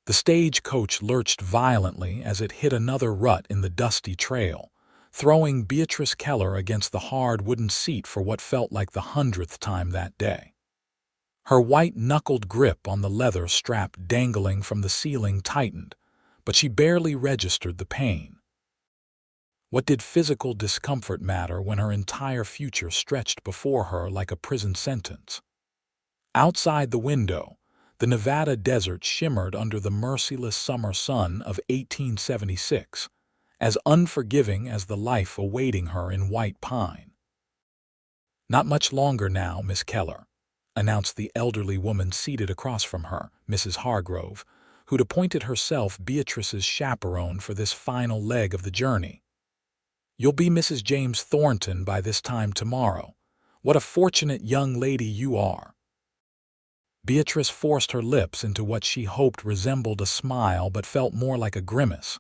The stagecoach lurched violently as it hit another rut in the dusty trail, throwing Beatrice Keller against the hard wooden seat for what felt like the 100th time that day. Her white-knuckled grip on the leather strap dangling from the ceiling tightened, but she barely registered the pain. What did physical discomfort matter when her entire future stretched before her like a prison sentence? Outside the window, the Nevada desert shimmered under the merciless summer sun of 1876, as unforgiving as the life awaiting her in White Pine. "Not much longer now, Miss Keller," announced the elderly woman seated across from her, Mrs. Hargrove, who'd appointed herself Beatrice's chaperone for this final leg of the journey. "You'll be Mrs. James Thornton by this time tomorrow. What a fortunate young lady you are." Beatrice forced her lips into what she hoped resembled a smile but felt more like a grimace.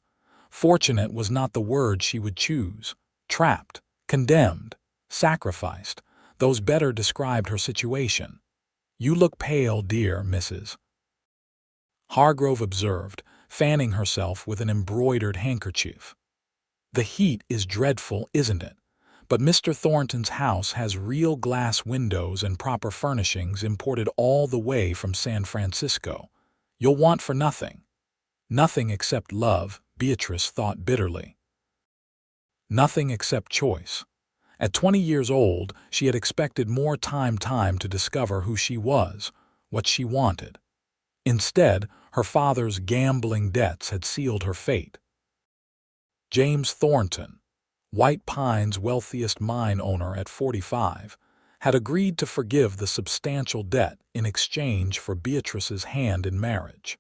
Fortunate was not the word she would choose. Trapped, condemned, sacrificed, those better described her situation. "You look pale, dear Mrs. Hargrove observed, fanning herself with an embroidered handkerchief. "The heat is dreadful, isn't it? But Mr. Thornton's house has real glass windows and proper furnishings imported all the way from San Francisco. You'll want for nothing." Nothing except love, Beatrice thought bitterly. Nothing except choice. At 20 years old, she had expected more time to discover who she was, what she wanted. Instead, her father's gambling debts had sealed her fate. James Thornton, White Pine's wealthiest mine owner at 45, had agreed to forgive the substantial debt in exchange for Beatrice's hand in marriage.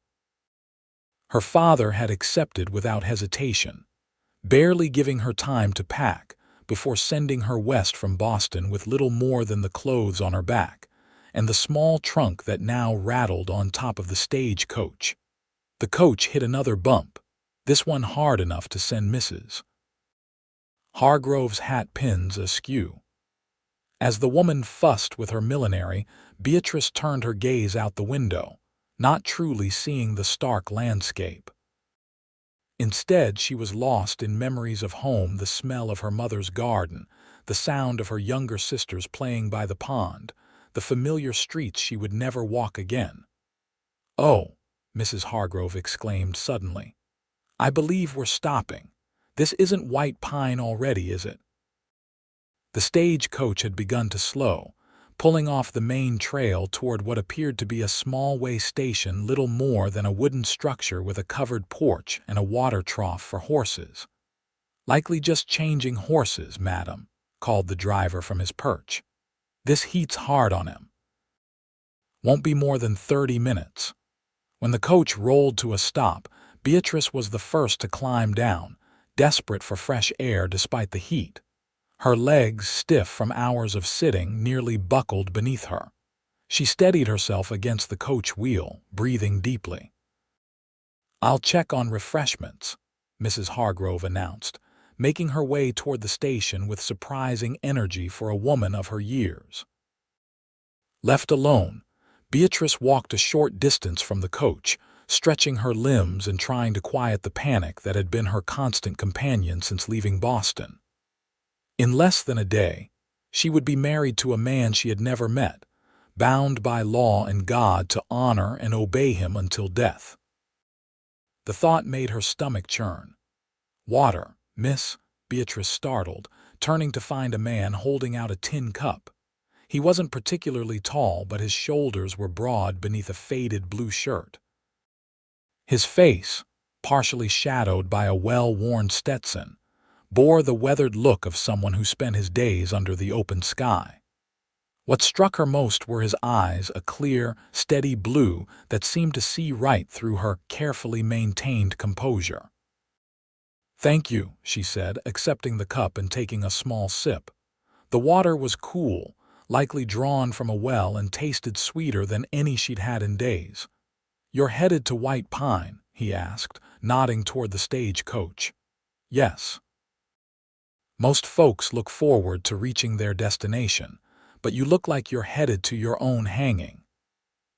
Her father had accepted without hesitation, barely giving her time to pack before sending her west from Boston with little more than the clothes on her back and the small trunk that now rattled on top of the stagecoach. The coach hit another bump, this one hard enough to send Mrs. Hargrove's hat pins askew. As the woman fussed with her millinery, Beatrice turned her gaze out the window, not truly seeing the stark landscape. Instead, she was lost in memories of home, the smell of her mother's garden, the sound of her younger sisters playing by the pond, the familiar streets she would never walk again. "Oh," Mrs. Hargrove exclaimed suddenly, "I believe we're stopping. This isn't White Pine already, is it?" The stagecoach had begun to slow, pulling off the main trail toward what appeared to be a small way station, little more than a wooden structure with a covered porch and a water trough for horses. "Likely just changing horses, madam," called the driver from his perch. "This heat's hard on him." "Won't be more than 30 minutes. When the coach rolled to a stop, Beatrice was the first to climb down, desperate for fresh air despite the heat. Her legs, stiff from hours of sitting, nearly buckled beneath her. She steadied herself against the coach wheel, breathing deeply. "I'll check on refreshments," Mrs. Hargrove announced, making her way toward the station with surprising energy for a woman of her years. Left alone, Beatrice walked a short distance from the coach, stretching her limbs and trying to quiet the panic that had been her constant companion since leaving Boston. In less than a day, she would be married to a man she had never met, bound by law and God to honor and obey him until death. The thought made her stomach churn. "Water, miss," Beatrice startled, turning to find a man holding out a tin cup. He wasn't particularly tall, but his shoulders were broad beneath a faded blue shirt. His face, partially shadowed by a well-worn Stetson, bore the weathered look of someone who spent his days under the open sky. What struck her most were his eyes, a clear, steady blue that seemed to see right through her carefully maintained composure. "Thank you," she said, accepting the cup and taking a small sip. The water was cool, likely drawn from a well, and tasted sweeter than any she'd had in days. "You're headed to White Pine?" he asked, nodding toward the stagecoach. "Yes." "Most folks look forward to reaching their destination, but you look like you're headed to your own hanging."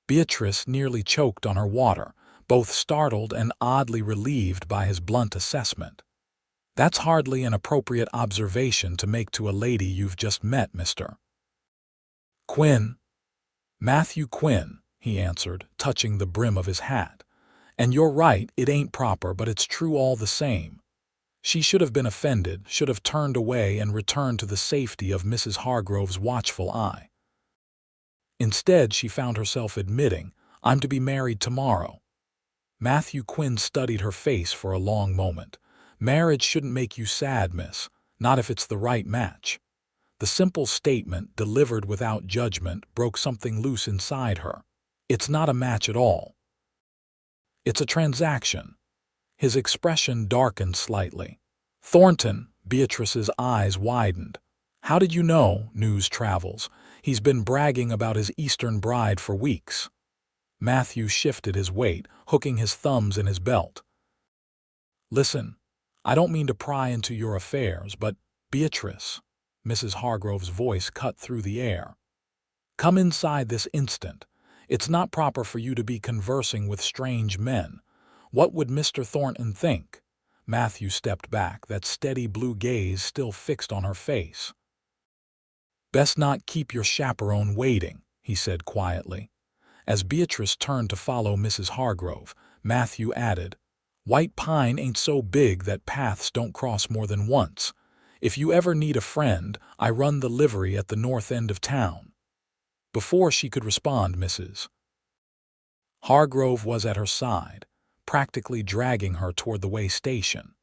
Beatrice nearly choked on her water, both startled and oddly relieved by his blunt assessment. "That's hardly an appropriate observation to make to a lady you've just met, Mr. Quinn." "Matthew Quinn," he answered, touching the brim of his hat. "And you're right, it ain't proper, but it's true all the same." She should have been offended, should have turned away and returned to the safety of Mrs. Hargrove's watchful eye. Instead, she found herself admitting, "I'm to be married tomorrow." Matthew Quinn studied her face for a long moment. "Marriage shouldn't make you sad, miss, not if it's the right match." The simple statement, delivered without judgment, broke something loose inside her. "It's not a match at all. It's a transaction." His expression darkened slightly. "Thornton," Beatrice's eyes widened. "How did you know?" "News travels. He's been bragging about his Eastern bride for weeks." Matthew shifted his weight, hooking his thumbs in his belt. "Listen, I don't mean to pry into your affairs, but, Beatrice," Mrs. Hargrove's voice cut through the air, "come inside this instant. It's not proper for you to be conversing with strange men. What would Mr. Thornton think?" Matthew stepped back, that steady blue gaze still fixed on her face. "Best not keep your chaperone waiting," he said quietly. As Beatrice turned to follow Mrs. Hargrove, Matthew added, "White Pine ain't so big that paths don't cross more than once. If you ever need a friend, I run the livery at the north end of town." Before she could respond, Mrs. Hargrove was at her side, practically dragging her toward the way station.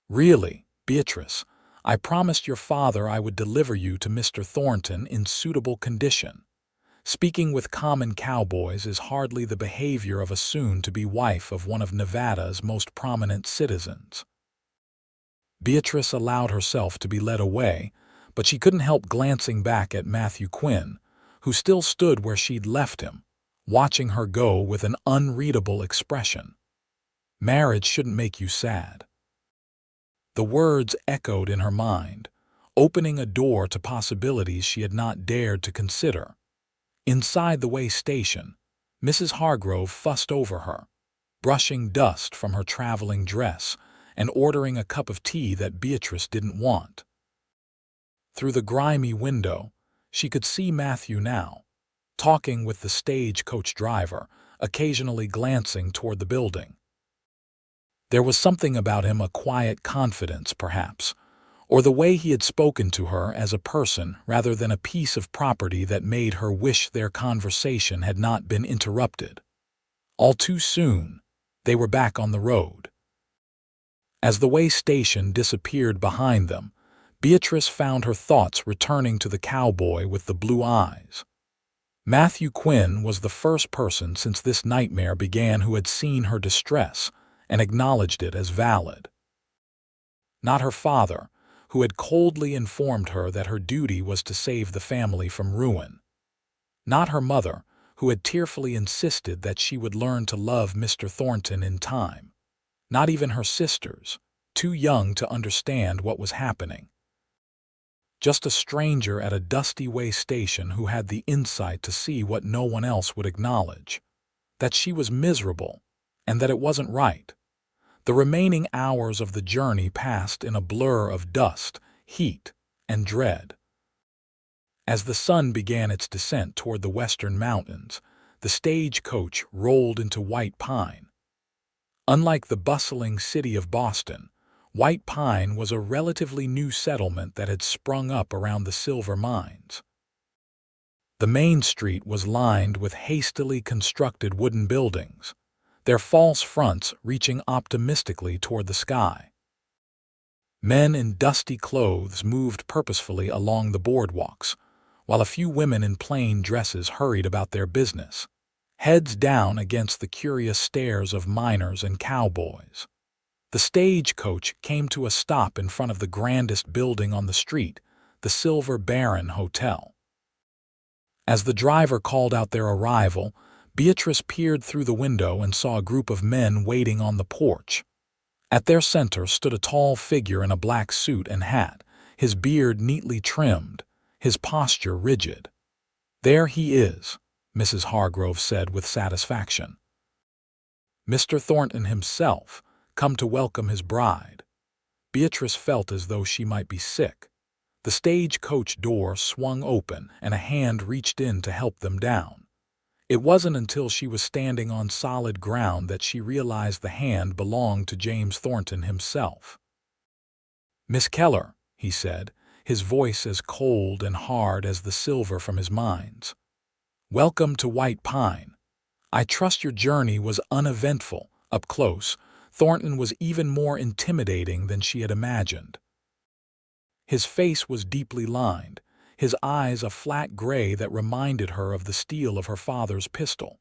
"Really, Beatrice, I promised your father I would deliver you to Mr. Thornton in suitable condition. Speaking with common cowboys is hardly the behavior of a soon-to-be wife of one of Nevada's most prominent citizens." Beatrice allowed herself to be led away, but she couldn't help glancing back at Matthew Quinn, who still stood where she'd left him, watching her go with an unreadable expression. "Marriage shouldn't make you sad." The words echoed in her mind, opening a door to possibilities she had not dared to consider. Inside the way station, Mrs. Hargrove fussed over her, brushing dust from her traveling dress and ordering a cup of tea that Beatrice didn't want. Through the grimy window, she could see Matthew now, talking with the stagecoach driver, occasionally glancing toward the building. There was something about him, a quiet confidence, perhaps, or the way he had spoken to her as a person rather than a piece of property, that made her wish their conversation had not been interrupted. All too soon, they were back on the road. As the way station disappeared behind them, Beatrice found her thoughts returning to the cowboy with the blue eyes. Matthew Quinn was the first person since this nightmare began who had seen her distress and acknowledged it as valid. Not her father, who had coldly informed her that her duty was to save the family from ruin. Not her mother, who had tearfully insisted that she would learn to love Mr. Thornton in time. Not even her sisters, too young to understand what was happening. Just a stranger at a dusty way station who had the insight to see what no one else would acknowledge, that she was miserable and that it wasn't right. The remaining hours of the journey passed in a blur of dust, heat, and dread. As the sun began its descent toward the western mountains, the stagecoach rolled into White Pine. Unlike the bustling city of Boston, White Pine was a relatively new settlement that had sprung up around the silver mines. The main street was lined with hastily constructed wooden buildings, their false fronts reaching optimistically toward the sky. Men in dusty clothes moved purposefully along the boardwalks, while a few women in plain dresses hurried about their business, heads down against the curious stares of miners and cowboys. The stagecoach came to a stop in front of the grandest building on the street, the Silver Baron Hotel. As the driver called out their arrival, Beatrice peered through the window and saw a group of men waiting on the porch. At their center stood a tall figure in a black suit and hat, his beard neatly trimmed, his posture rigid. "There he is," Mrs. Hargrove said with satisfaction. Mr. Thornton himself, come to welcome his bride. Beatrice felt as though she might be sick. The stagecoach door swung open and a hand reached in to help them down. It wasn't until she was standing on solid ground that she realized the hand belonged to James Thornton himself. "Miss Keller," he said, his voice as cold and hard as the silver from his mines. "Welcome to White Pine. I trust your journey was uneventful." Up close, Thornton was even more intimidating than she had imagined. His face was deeply lined, his eyes a flat gray that reminded her of the steel of her father's pistol.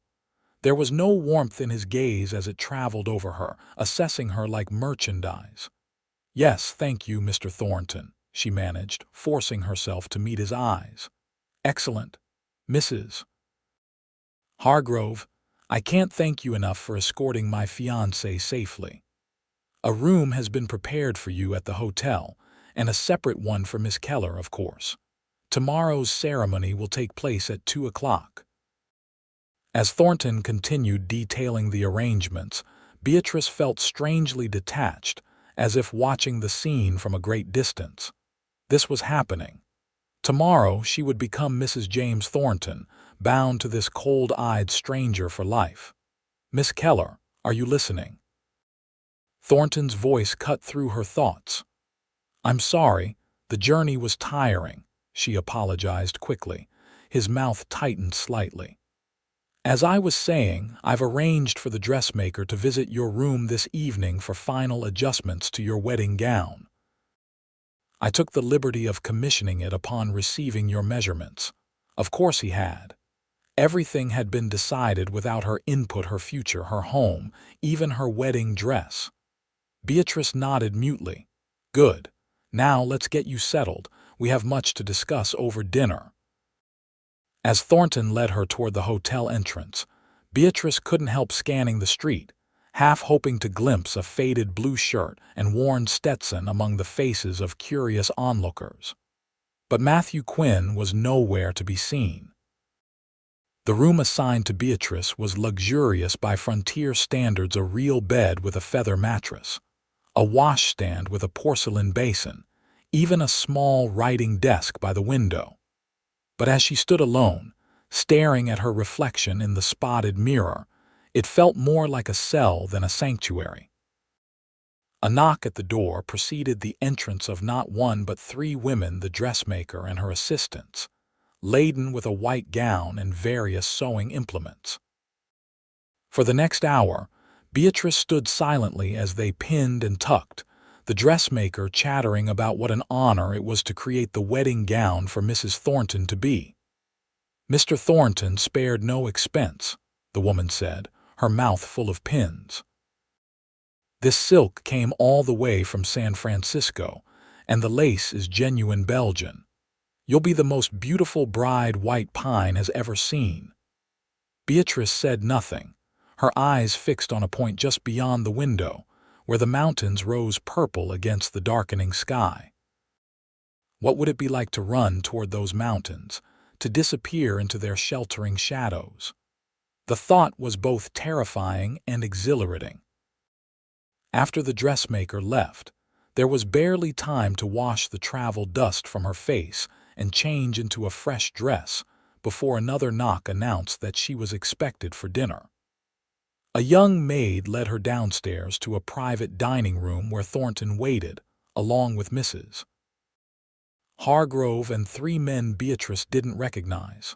There was no warmth in his gaze as it traveled over her, assessing her like merchandise. "Yes, thank you, Mr. Thornton," she managed, forcing herself to meet his eyes. "Excellent, Mrs. Hargrove. I can't thank you enough for escorting my fiancée safely. A room has been prepared for you at the hotel, and a separate one for Miss Keller, of course. Tomorrow's ceremony will take place at 2 o'clock. As Thornton continued detailing the arrangements, Beatrice felt strangely detached, as if watching the scene from a great distance. This was happening. Tomorrow she would become Mrs. James Thornton, bound to this cold-eyed stranger for life. "Miss Keller, are you listening?" Thornton's voice cut through her thoughts. "I'm sorry, the journey was tiring," she apologized quickly. His mouth tightened slightly. "As I was saying, I've arranged for the dressmaker to visit your room this evening for final adjustments to your wedding gown. I took the liberty of commissioning it upon receiving your measurements." Of course he had. Everything had been decided without her input: her future, her home, even her wedding dress. Beatrice nodded mutely. "Good. Now let's get you settled. We have much to discuss over dinner." As Thornton led her toward the hotel entrance, Beatrice couldn't help scanning the street, half hoping to glimpse a faded blue shirt and worn Stetson among the faces of curious onlookers. But Matthew Quinn was nowhere to be seen. The room assigned to Beatrice was luxurious by frontier standards: a real bed with a feather mattress, a washstand with a porcelain basin, even a small writing desk by the window. But as she stood alone, staring at her reflection in the spotted mirror, it felt more like a cell than a sanctuary. A knock at the door preceded the entrance of not one but 3 women, the dressmaker and her assistants, laden with a white gown and various sewing implements. For the next hour, Beatrice stood silently as they pinned and tucked, the dressmaker chattering about what an honor it was to create the wedding gown for Mrs. Thornton to be. "Mr. Thornton spared no expense," the woman said, her mouth full of pins. "This silk came all the way from San Francisco, and the lace is genuine Belgian. You'll be the most beautiful bride White Pine has ever seen." Beatrice said nothing, her eyes fixed on a point just beyond the window, where the mountains rose purple against the darkening sky. What would it be like to run toward those mountains, to disappear into their sheltering shadows? The thought was both terrifying and exhilarating. After the dressmaker left, there was barely time to wash the travel dust from her face and change into a fresh dress before another knock announced that she was expected for dinner. A young maid led her downstairs to a private dining room where Thornton waited, along with Mrs. Hargrove and 3 men Beatrice didn't recognize.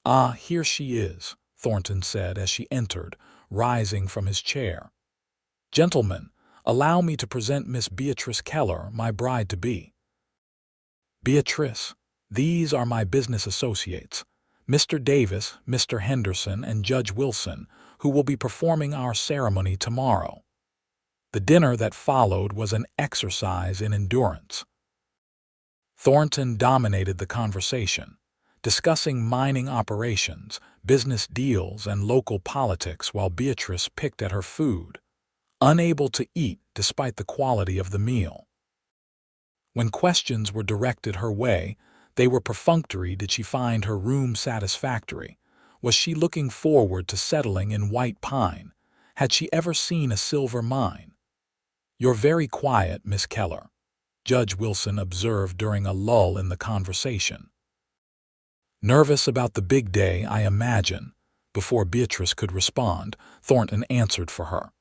"Ah, here she is," Thornton said as she entered, rising from his chair. "Gentlemen, allow me to present Miss Beatrice Keller, my bride-to-be. Beatrice, these are my business associates, Mr. Davis, Mr. Henderson, and Judge Wilson, who will be performing our ceremony tomorrow." The dinner that followed was an exercise in endurance. Thornton dominated the conversation, discussing mining operations, business deals, and local politics, while Beatrice picked at her food, unable to eat despite the quality of the meal. When questions were directed her way, they were perfunctory. Did she find her room satisfactory? Was she looking forward to settling in White Pine? Had she ever seen a silver mine? "You're very quiet, Miss Keller," Judge Wilson observed during a lull in the conversation. "Nervous about the big day, I imagine." Before Beatrice could respond, Thornton answered for her.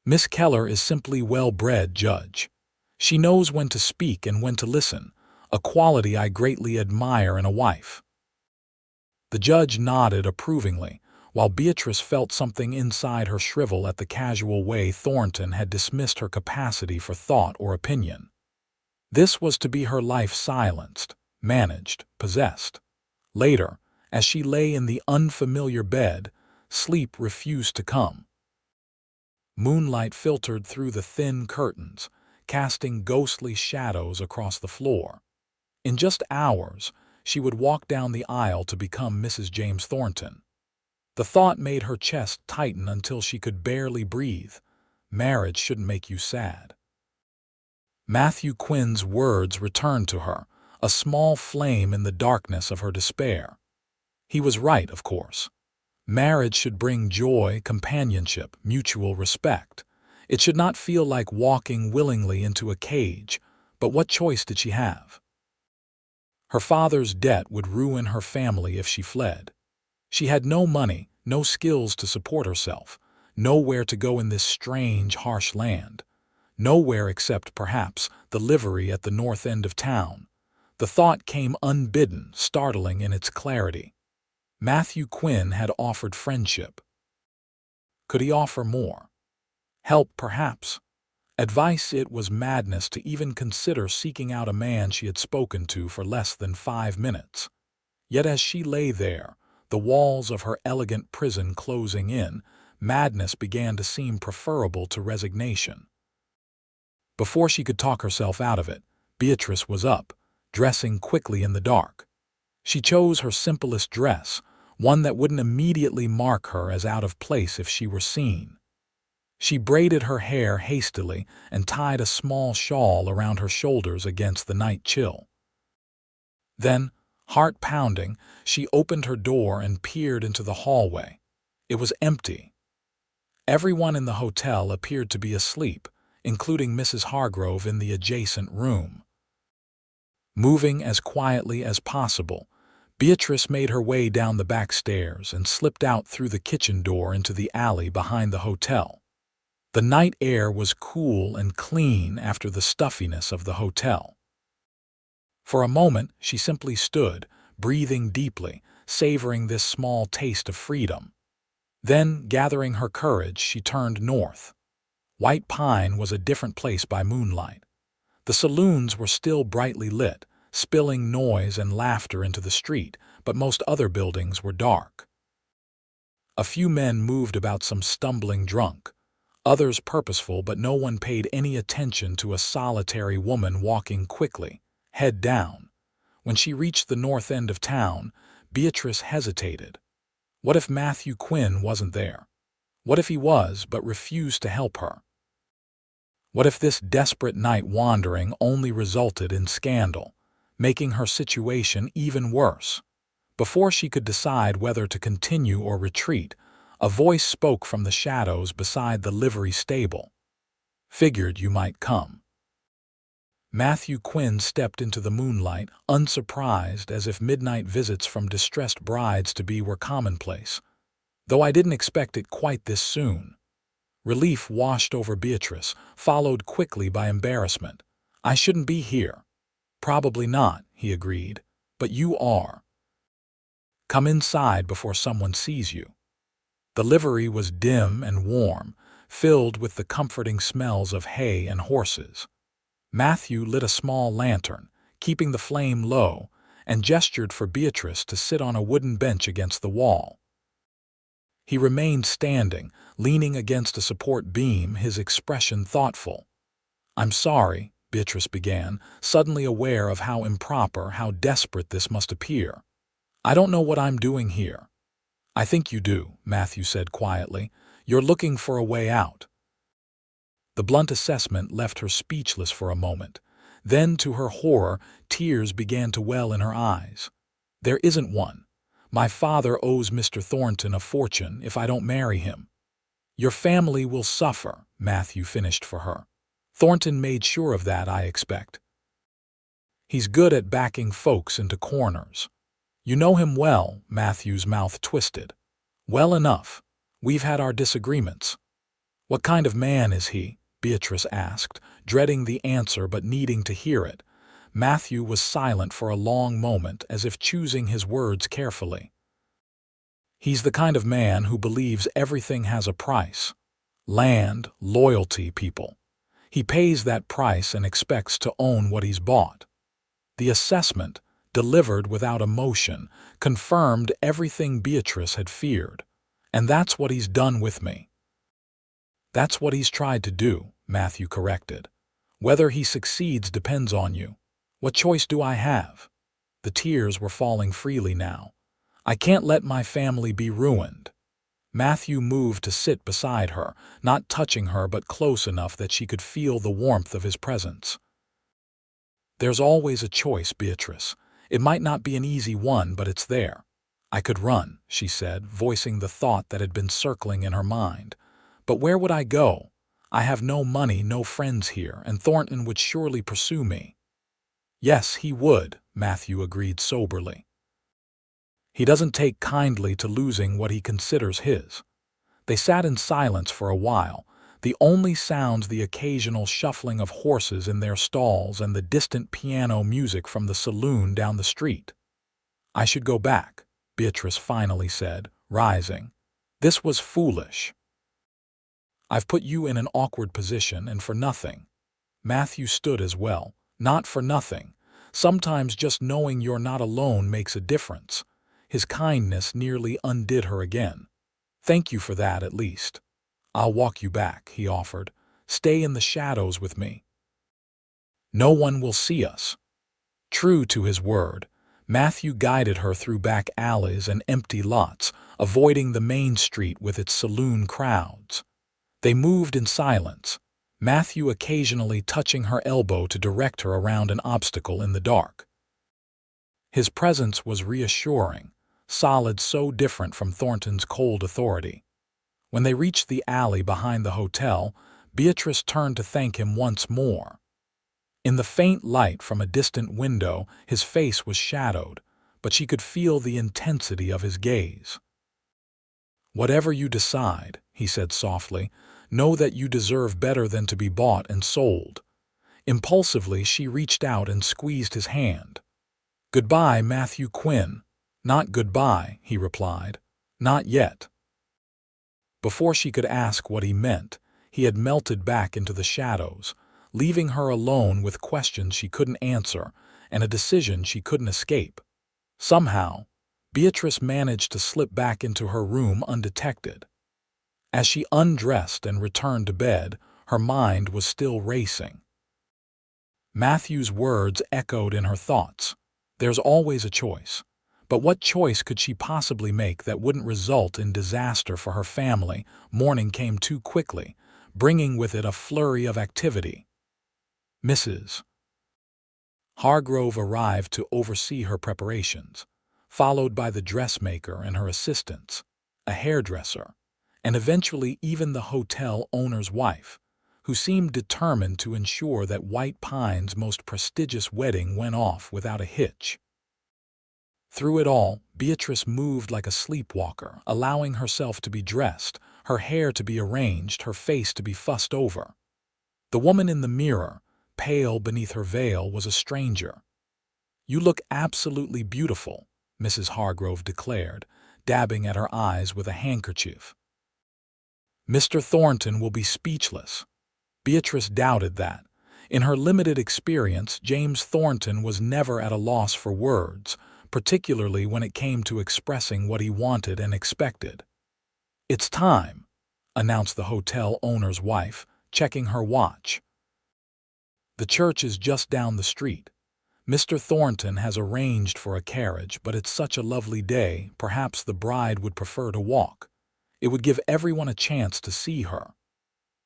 "Miss Keller is simply well-bred, Judge. She knows when to speak and when to listen, a quality I greatly admire in a wife." The judge nodded approvingly, while Beatrice felt something inside her shrivel at the casual way Thornton had dismissed her capacity for thought or opinion. This was to be her life silenced, managed, possessed. Later, as she lay in the unfamiliar bed, sleep refused to come. Moonlight filtered through the thin curtains, casting ghostly shadows across the floor. In just hours, she would walk down the aisle to become Mrs. James Thornton. The thought made her chest tighten until she could barely breathe. Marriage shouldn't make you sad. Matthew Quinn's words returned to her, a small flame in the darkness of her despair. He was right, of course. Marriage should bring joy, companionship, mutual respect. It should not feel like walking willingly into a cage, but what choice did she have? Her father's debt would ruin her family if she fled. She had no money, no skills to support herself, nowhere to go in this strange, harsh land. Nowhere except, perhaps, the livery at the north end of town. The thought came unbidden, startling in its clarity. Matthew Quinn had offered friendship. Could he offer more? Help, perhaps. Advice. It was madness to even consider seeking out a man she had spoken to for less than 5 minutes. Yet as she lay there, the walls of her elegant prison closing in, madness began to seem preferable to resignation. Before she could talk herself out of it, Beatrice was up, dressing quickly in the dark. She chose her simplest dress, one that wouldn't immediately mark her as out of place if she were seen. She braided her hair hastily and tied a small shawl around her shoulders against the night chill. Then, heart pounding, she opened her door and peered into the hallway. It was empty. Everyone in the hotel appeared to be asleep, including Mrs. Hargrove in the adjacent room. Moving as quietly as possible, Beatrice made her way down the back stairs and slipped out through the kitchen door into the alley behind the hotel. The night air was cool and clean after the stuffiness of the hotel. For a moment, she simply stood, breathing deeply, savoring this small taste of freedom. Then, gathering her courage, she turned north. White Pine was a different place by moonlight. The saloons were still brightly lit, spilling noise and laughter into the street, but most other buildings were dark. A few men moved about, some stumbling drunk, others purposeful, but no one paid any attention to a solitary woman walking quickly, head down. When she reached the north end of town, Beatrice hesitated. What if Matthew Quinn wasn't there? What if he was, but refused to help her? What if this desperate night wandering only resulted in scandal, making her situation even worse? Before she could decide whether to continue or retreat, a voice spoke from the shadows beside the livery stable. "Figured you might come." Matthew Quinn stepped into the moonlight, unsurprised, as if midnight visits from distressed brides-to-be were commonplace. "Though I didn't expect it quite this soon." Relief washed over Beatrice, followed quickly by embarrassment. "I shouldn't be here." "Probably not," he agreed. "But you are. Come inside before someone sees you." The livery was dim and warm, filled with the comforting smells of hay and horses. Matthew lit a small lantern, keeping the flame low, and gestured for Beatrice to sit on a wooden bench against the wall. He remained standing, leaning against a support beam, his expression thoughtful. "I'm sorry," Beatrice began, suddenly aware of how improper, how desperate this must appear. "I don't know what I'm doing here." "I think you do," Matthew said quietly. "You're looking for a way out." The blunt assessment left her speechless for a moment. Then, to her horror, tears began to well in her eyes. "There isn't one. My father owes Mr. Thornton a fortune if I don't marry him." Your family will suffer, Matthew finished for her. Thornton made sure of that, I expect. He's good at backing folks into corners. You know him well, Matthew's mouth twisted. Well enough. We've had our disagreements. What kind of man is he? Beatrice asked, dreading the answer but needing to hear it. Matthew was silent for a long moment, as if choosing his words carefully. He's the kind of man who believes everything has a price. Land, loyalty, people. He pays that price and expects to own what he's bought. The assessment, delivered without emotion, confirmed everything Beatrice had feared. And that's what he's done with me. That's what he's tried to do, Matthew corrected. Whether he succeeds depends on you. What choice do I have? The tears were falling freely now. I can't let my family be ruined. Matthew moved to sit beside her, not touching her but close enough that she could feel the warmth of his presence. There's always a choice, Beatrice. It might not be an easy one, but it's there. I could run, she said, voicing the thought that had been circling in her mind. But where would I go? I have no money, no friends here, and Thornton would surely pursue me. Yes, he would, Matthew agreed soberly. He doesn't take kindly to losing what he considers his. They sat in silence for a while, the only sounds the occasional shuffling of horses in their stalls and the distant piano music from the saloon down the street. I should go back, Beatrice finally said, rising. This was foolish. I've put you in an awkward position, and for nothing. Matthew stood as well, not for nothing. Sometimes just knowing you're not alone makes a difference. His kindness nearly undid her again. Thank you for that, at least. I'll walk you back, he offered. Stay in the shadows with me. No one will see us. True to his word, Matthew guided her through back alleys and empty lots, avoiding the main street with its saloon crowds. They moved in silence, Matthew occasionally touching her elbow to direct her around an obstacle in the dark. His presence was reassuring, solid, so different from Thornton's cold authority. When they reached the alley behind the hotel, Beatrice turned to thank him once more. In the faint light from a distant window, his face was shadowed, but she could feel the intensity of his gaze. Whatever you decide, he said softly, know that you deserve better than to be bought and sold. Impulsively, she reached out and squeezed his hand. Goodbye, Matthew Quinn. Not goodbye, he replied. Not yet. Before she could ask what he meant, he had melted back into the shadows, leaving her alone with questions she couldn't answer and a decision she couldn't escape. Somehow, Beatrice managed to slip back into her room undetected. As she undressed and returned to bed, her mind was still racing. Matthew's words echoed in her thoughts. There's always a choice. But what choice could she possibly make that wouldn't result in disaster for her family? Morning came too quickly, bringing with it a flurry of activity. Mrs. Hargrove arrived to oversee her preparations, followed by the dressmaker and her assistants, a hairdresser, and eventually even the hotel owner's wife, who seemed determined to ensure that White Pine's most prestigious wedding went off without a hitch. Through it all, Beatrice moved like a sleepwalker, allowing herself to be dressed, her hair to be arranged, her face to be fussed over. The woman in the mirror, pale beneath her veil, was a stranger. You look absolutely beautiful, Mrs. Hargrove declared, dabbing at her eyes with a handkerchief. Mr. Thornton will be speechless. Beatrice doubted that. In her limited experience, James Thornton was never at a loss for words, particularly when it came to expressing what he wanted and expected. It's time, announced the hotel owner's wife, checking her watch. The church is just down the street. Mr. Thornton has arranged for a carriage, but it's such a lovely day, perhaps the bride would prefer to walk. It would give everyone a chance to see her.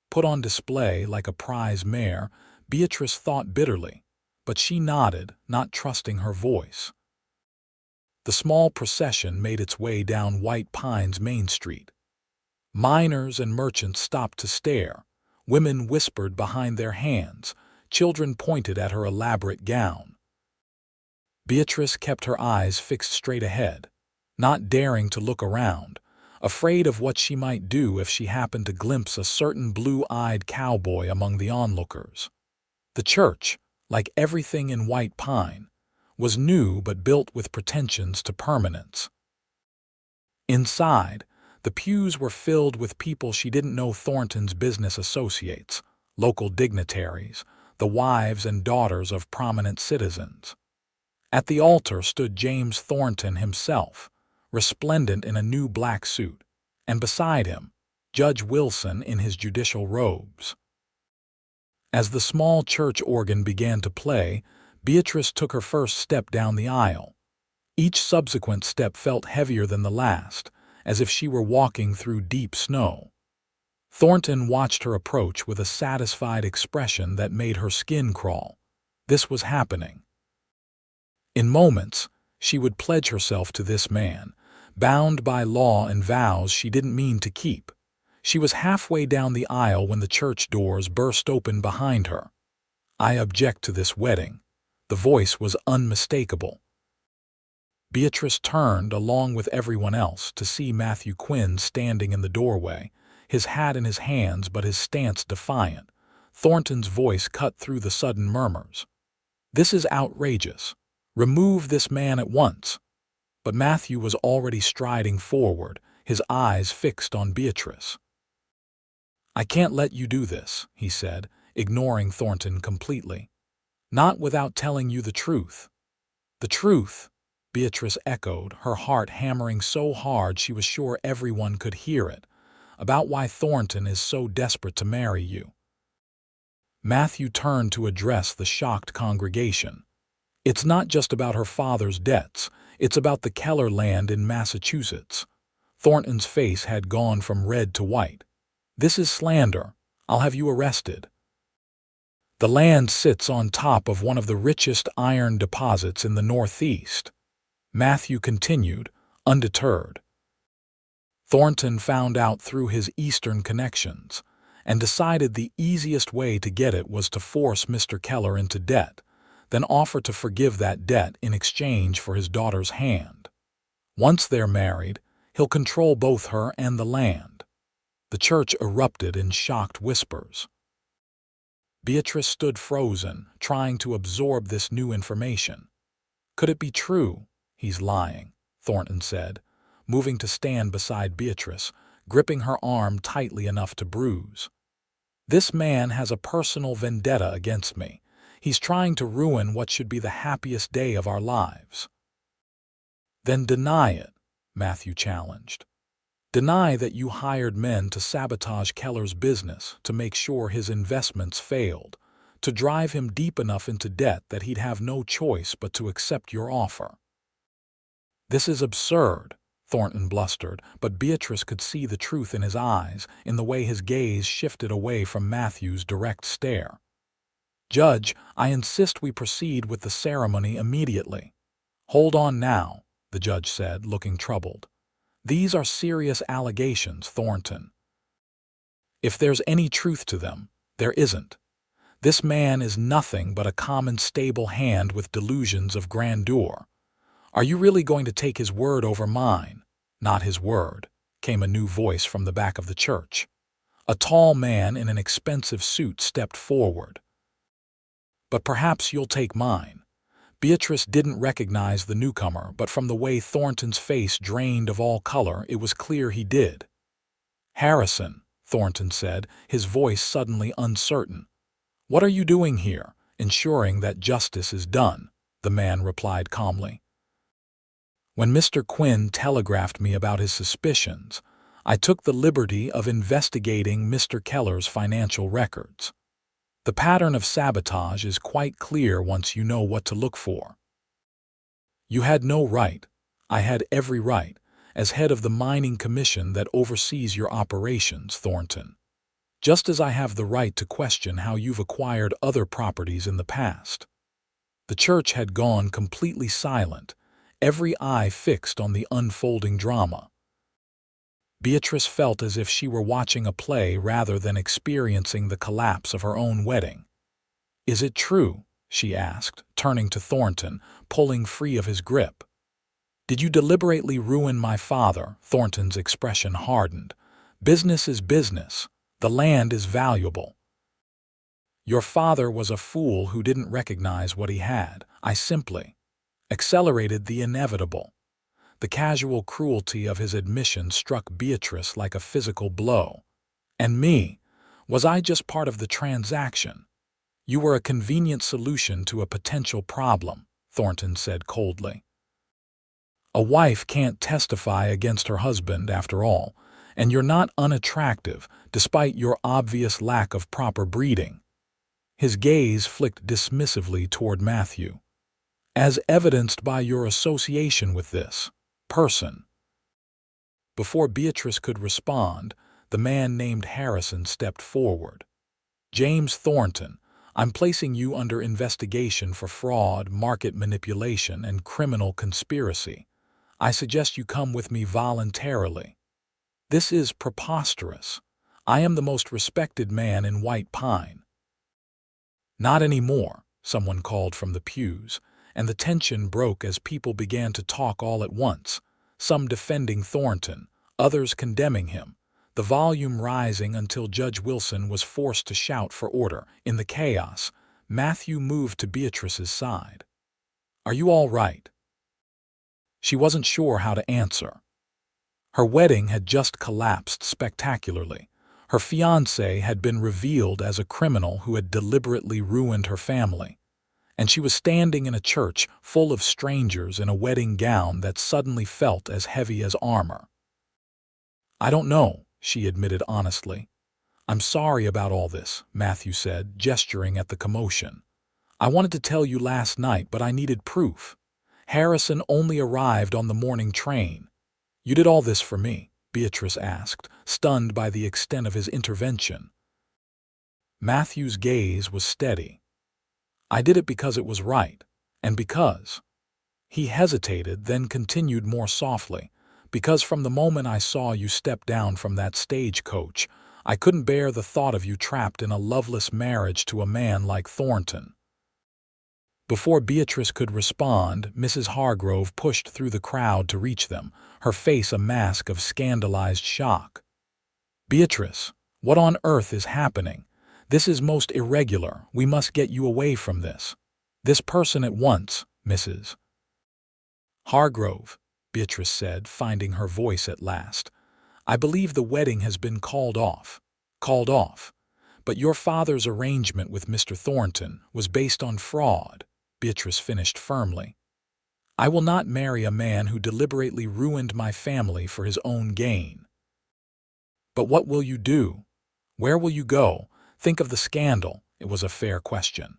Put on display like a prize mare, Beatrice thought bitterly, but she nodded, not trusting her voice. The small procession made its way down White Pine's Main Street. Miners and merchants stopped to stare. Women whispered behind their hands. Children pointed at her elaborate gown. Beatrice kept her eyes fixed straight ahead, not daring to look around, afraid of what she might do if she happened to glimpse a certain blue-eyed cowboy among the onlookers. The church, like everything in White Pine, was new but built with pretensions to permanence. Inside, the pews were filled with people she didn't know: Thornton's business associates, local dignitaries, the wives and daughters of prominent citizens. At the altar stood James Thornton himself, resplendent in a new black suit, and beside him, Judge Wilson in his judicial robes. As the small church organ began to play, Beatrice took her first step down the aisle. Each subsequent step felt heavier than the last, as if she were walking through deep snow. Thornton watched her approach with a satisfied expression that made her skin crawl. This was happening. In moments, she would pledge herself to this man, bound by law and vows she didn't mean to keep. She was halfway down the aisle when the church doors burst open behind her. "I object to this wedding." The voice was unmistakable. Beatrice turned, along with everyone else, to see Matthew Quinn standing in the doorway, his hat in his hands but his stance defiant. Thornton's voice cut through the sudden murmurs. "This is outrageous. Remove this man at once." But Matthew was already striding forward, his eyes fixed on Beatrice. "I can't let you do this," he said, ignoring Thornton completely. "Not without telling you the truth." "The truth?" Beatrice echoed, her heart hammering so hard she was sure everyone could hear it. "About why Thornton is so desperate to marry you." Matthew turned to address the shocked congregation. "It's not just about her father's debts. It's about the Keller land in Massachusetts." Thornton's face had gone from red to white. "This is slander. I'll have you arrested." "The land sits on top of one of the richest iron deposits in the Northeast," Matthew continued, undeterred. "Thornton found out through his Eastern connections and decided the easiest way to get it was to force Mr. Keller into debt, then offer to forgive that debt in exchange for his daughter's hand. Once they're married, he'll control both her and the land." The church erupted in shocked whispers. Beatrice stood frozen, trying to absorb this new information. "Could it be true?" "He's lying," Thornton said, moving to stand beside Beatrice, gripping her arm tightly enough to bruise. "This man has a personal vendetta against me. He's trying to ruin what should be the happiest day of our lives." "Then deny it," Matthew challenged. "Deny that you hired men to sabotage Keller's business, to make sure his investments failed, to drive him deep enough into debt that he'd have no choice but to accept your offer." "This is absurd," Thornton blustered, but Beatrice could see the truth in his eyes, in the way his gaze shifted away from Matthew's direct stare. "Judge, I insist we proceed with the ceremony immediately." "Hold on now," the judge said, looking troubled. "These are serious allegations, Thornton. If there's any truth to them, there isn't. This man is nothing but a common stable hand with delusions of grandeur. Are you really going to take his word over mine?" "Not his word," came a new voice from the back of the church. A tall man in an expensive suit stepped forward. "But perhaps you'll take mine." Beatrice didn't recognize the newcomer, but from the way Thornton's face drained of all color, it was clear he did. "Harrison," Thornton said, his voice suddenly uncertain. "What are you doing here?" "Ensuring that justice is done," the man replied calmly. "When Mr. Quinn telegraphed me about his suspicions, I took the liberty of investigating Mr. Keller's financial records. The pattern of sabotage is quite clear once you know what to look for." "You had no right." "I had every right, as head of the mining commission that oversees your operations, Thornton. Just as I have the right to question how you've acquired other properties in the past." The church had gone completely silent, every eye fixed on the unfolding drama. Beatrice felt as if she were watching a play rather than experiencing the collapse of her own wedding. "Is it true?" she asked, turning to Thornton, pulling free of his grip. "Did you deliberately ruin my father?" Thornton's expression hardened. "Business is business. The land is valuable. Your father was a fool who didn't recognize what he had. I simply accelerated the inevitable." The casual cruelty of his admission struck Beatrice like a physical blow. "And me? Was I just part of the transaction?" "You were a convenient solution to a potential problem," Thornton said coldly. "A wife can't testify against her husband, after all, and you're not unattractive, despite your obvious lack of proper breeding." His gaze flicked dismissively toward Matthew. "As evidenced by your association with this person." Before Beatrice could respond, the man named Harrison stepped forward. "James Thornton, I'm placing you under investigation for fraud, market manipulation, and criminal conspiracy. I suggest you come with me voluntarily." "This is preposterous. I am the most respected man in White Pine." "Not anymore," someone called from the pews, and the tension broke as people began to talk all at once, some defending Thornton, others condemning him, the volume rising until Judge Wilson was forced to shout for order. In the chaos, Matthew moved to Beatrice's side. "Are you all right?" She wasn't sure how to answer. Her wedding had just collapsed spectacularly. Her fiancé had been revealed as a criminal who had deliberately ruined her family, and she was standing in a church full of strangers in a wedding gown that suddenly felt as heavy as armor. "I don't know," she admitted honestly. "I'm sorry about all this," Matthew said, gesturing at the commotion. "I wanted to tell you last night, but I needed proof. Harrison only arrived on the morning train." "You did all this for me?" Beatrice asked, stunned by the extent of his intervention. Matthew's gaze was steady. "I did it because it was right, and because—" He hesitated, then continued more softly, "because from the moment I saw you step down from that stagecoach, I couldn't bear the thought of you trapped in a loveless marriage to a man like Thornton." Before Beatrice could respond, Mrs. Hargrove pushed through the crowd to reach them, her face a mask of scandalized shock. "Beatrice, what on earth is happening? This is most irregular. We must get you away from this person at once, Mrs. Hargrove," Beatrice said, finding her voice at last. "I believe the wedding has been called off. But your father's arrangement with Mr. Thornton was based on fraud," Beatrice finished firmly. "I will not marry a man who deliberately ruined my family for his own gain." "But what will you do? Where will you go? Think of the scandal." It was a fair question.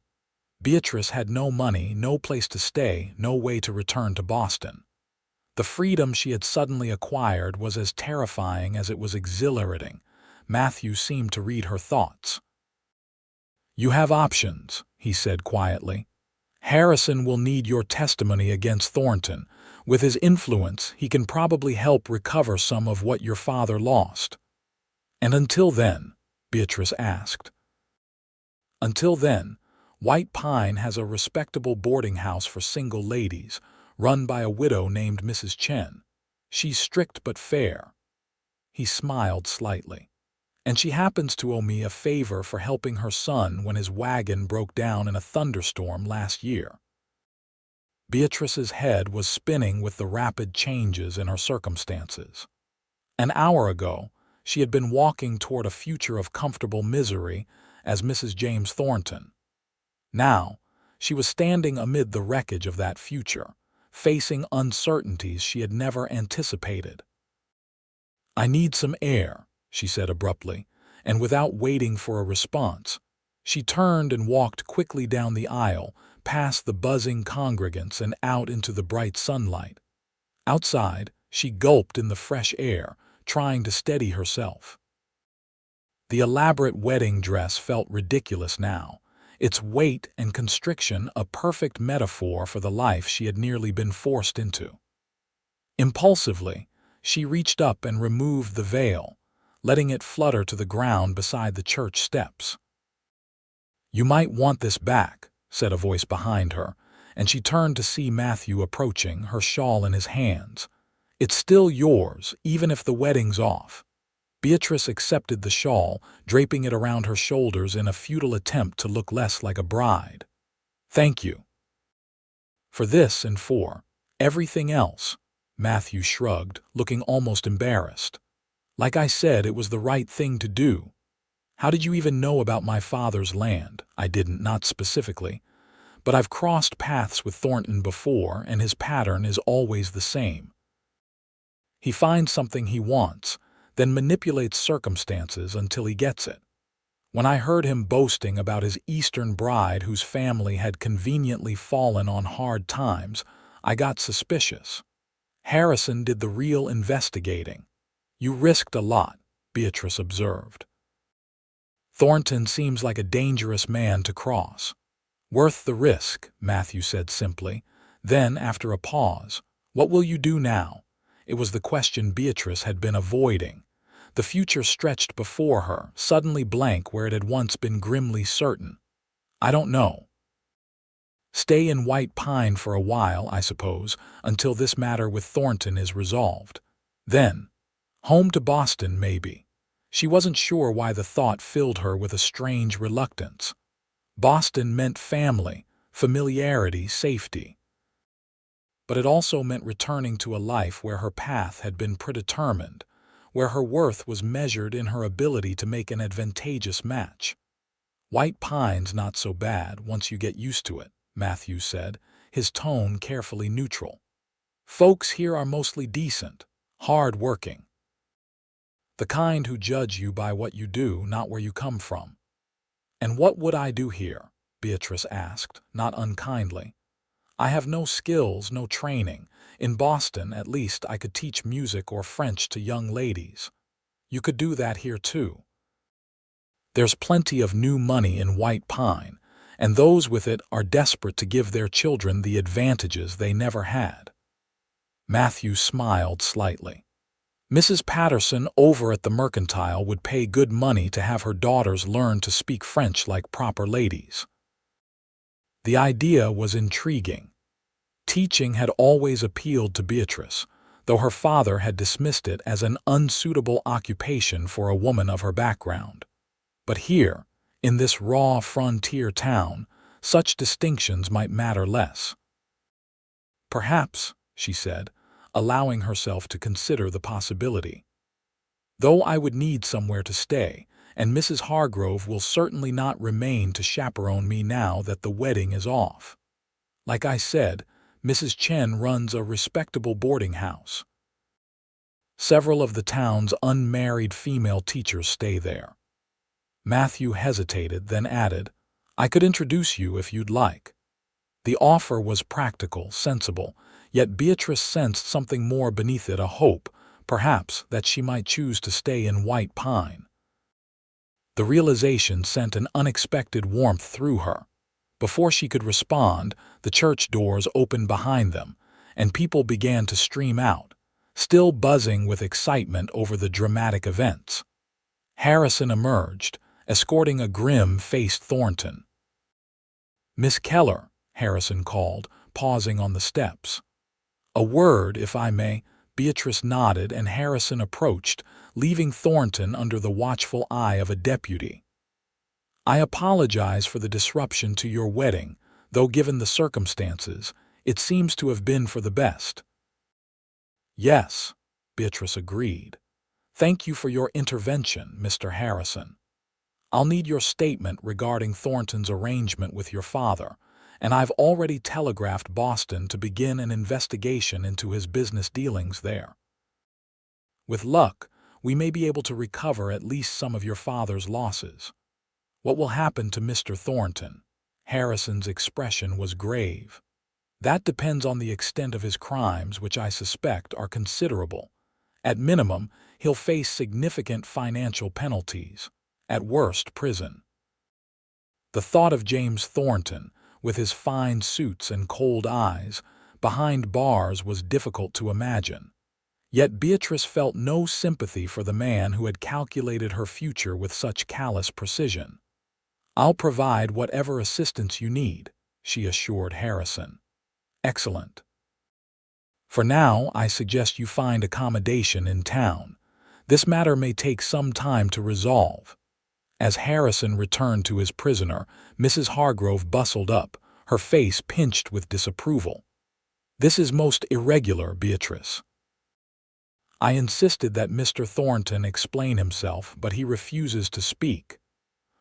Beatrice had no money, no place to stay, no way to return to Boston. The freedom she had suddenly acquired was as terrifying as it was exhilarating. Matthew seemed to read her thoughts. "You have options," he said quietly. "Harrison will need your testimony against Thornton. With his influence, he can probably help recover some of what your father lost." "And until then?" Beatrice asked. "Until then, White Pine has a respectable boarding house for single ladies, run by a widow named Mrs. Chen. She's strict but fair." He smiled slightly. "And she happens to owe me a favor for helping her son when his wagon broke down in a thunderstorm last year." Beatrice's head was spinning with the rapid changes in her circumstances. An hour ago, she had been walking toward a future of comfortable misery as Mrs. James Thornton. Now, she was standing amid the wreckage of that future, facing uncertainties she had never anticipated. "I need some air," she said abruptly, and without waiting for a response, she turned and walked quickly down the aisle, past the buzzing congregants and out into the bright sunlight. Outside, she gulped in the fresh air, trying to steady herself. The elaborate wedding dress felt ridiculous now, its weight and constriction a perfect metaphor for the life she had nearly been forced into. Impulsively, She reached up and removed the veil, letting it flutter to the ground beside the church steps. "You might want this back," said a voice behind her, and she turned to see Matthew approaching, her shawl in his hands. "It's still yours, even if the wedding's off." Beatrice accepted the shawl, draping it around her shoulders in a futile attempt to look less like a bride. "Thank you." "For this and for everything else," Matthew shrugged, looking almost embarrassed. "Like I said, it was the right thing to do. How did you even know about my father's land?" "I didn't, not specifically. But I've crossed paths with Thornton before, and his pattern is always the same. He finds something he wants, then manipulates circumstances until he gets it. When I heard him boasting about his Eastern bride whose family had conveniently fallen on hard times, I got suspicious. Harrison did the real investigating." "You risked a lot," Beatrice observed. "Thornton seems like a dangerous man to cross." "Worth the risk," Matthew said simply. Then, after a pause, "What will you do now?" It was the question Beatrice had been avoiding. The future stretched before her, suddenly blank where it had once been grimly certain. "I don't know. Stay in White Pine for a while, I suppose, until this matter with Thornton is resolved. Then, home to Boston, maybe." She wasn't sure why the thought filled her with a strange reluctance. Boston meant family, familiarity, safety. But it also meant returning to a life where her path had been predetermined, where her worth was measured in her ability to make an advantageous match. "White Pine's not so bad once you get used to it," Matthew said, his tone carefully neutral. "Folks here are mostly decent, hard-working. The kind who judge you by what you do, not where you come from." "And what would I do here?" Beatrice asked, not unkindly. "I have no skills, no training. In Boston, at least, I could teach music or French to young ladies. You could do that here too. There's plenty of new money in White Pine, and those with it are desperate to give their children the advantages they never had." Matthew smiled slightly. "Mrs. Patterson over at the Mercantile would pay good money to have her daughters learn to speak French like proper ladies." The idea was intriguing. Teaching had always appealed to Beatrice, though her father had dismissed it as an unsuitable occupation for a woman of her background. But here, in this raw frontier town, such distinctions might matter less. "Perhaps," she said, allowing herself to consider the possibility. "Though I would need somewhere to stay, and Mrs. Hargrove will certainly not remain to chaperone me now that the wedding is off. Like I said, Mrs. Chen runs a respectable boarding house. Several of the town's unmarried female teachers stay there." Matthew hesitated, then added, "I could introduce you if you'd like." The offer was practical, sensible, yet Beatrice sensed something more beneath it, a hope, perhaps, that she might choose to stay in White Pine. The realization sent an unexpected warmth through her. Before she could respond, the church doors opened behind them, and people began to stream out, still buzzing with excitement over the dramatic events. Harrison emerged, escorting a grim-faced Thornton. "Miss Keller," Harrison called, pausing on the steps. "A word, if I may." Beatrice nodded, and Harrison approached, leaving Thornton under the watchful eye of a deputy. "I apologize for the disruption to your wedding, though given the circumstances, it seems to have been for the best." "Yes," Beatrice agreed. "Thank you for your intervention, Mr. Harrison. I'll need your statement regarding Thornton's arrangement with your father, and I've already telegraphed Boston to begin an investigation into his business dealings there. With luck, we may be able to recover at least some of your father's losses." "What will happen to Mr. Thornton?" Harrison's expression was grave. "That depends on the extent of his crimes, which I suspect are considerable. At minimum, he'll face significant financial penalties. At worst, prison." The thought of James Thornton, with his fine suits and cold eyes, behind bars was difficult to imagine. Yet Beatrice felt no sympathy for the man who had calculated her future with such callous precision. "I'll provide whatever assistance you need," she assured Harrison. "Excellent. For now, I suggest you find accommodation in town. This matter may take some time to resolve." As Harrison returned to his prisoner, Mrs. Hargrove bustled up, her face pinched with disapproval. "This is most irregular, Beatrice. I insisted that Mr. Thornton explain himself, but he refuses to speak.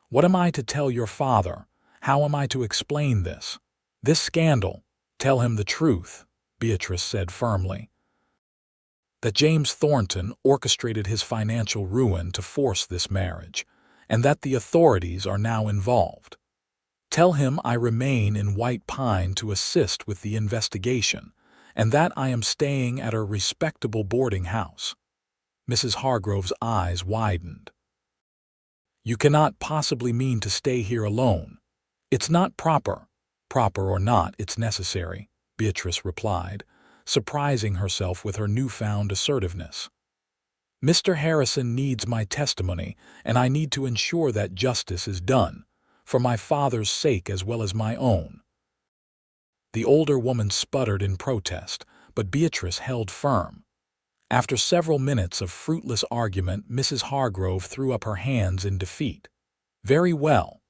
What am I to tell your father? How am I to explain this? This scandal?" "Tell him the truth," Beatrice said firmly. "That James Thornton orchestrated his financial ruin to force this marriage, and that the authorities are now involved. Tell him I remain in White Pine to assist with the investigation, and that I am staying at a respectable boarding house." Mrs. Hargrove's eyes widened. "You cannot possibly mean to stay here alone." "It's not proper." "Proper or not, it's necessary," Beatrice replied, surprising herself with her newfound assertiveness. "Mr. Harrison needs my testimony, and I need to ensure that justice is done, for my father's sake as well as my own." The older woman sputtered in protest, but Beatrice held firm. After several minutes of fruitless argument, Mrs. Hargrove threw up her hands in defeat. "Very well,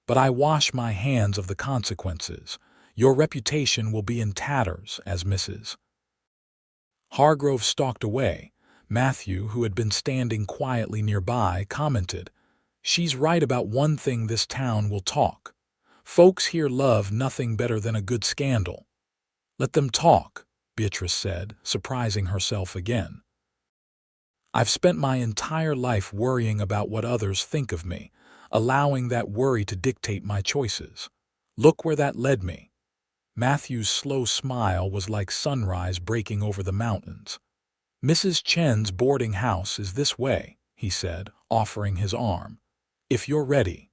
but I wash my hands of the consequences. Your reputation will be in tatters as Mrs. Hargrove stalked away. Matthew, who had been standing quietly nearby, commented, "She's right about one thing, this town will talk. Folks here love nothing better than a good scandal." "Let them talk," Beatrice said, surprising herself again. "I've spent my entire life worrying about what others think of me, allowing that worry to dictate my choices. Look where that led me." Matthew's slow smile was like sunrise breaking over the mountains. "Mrs. Chen's boarding house is this way," he said, offering his arm. "If you're ready."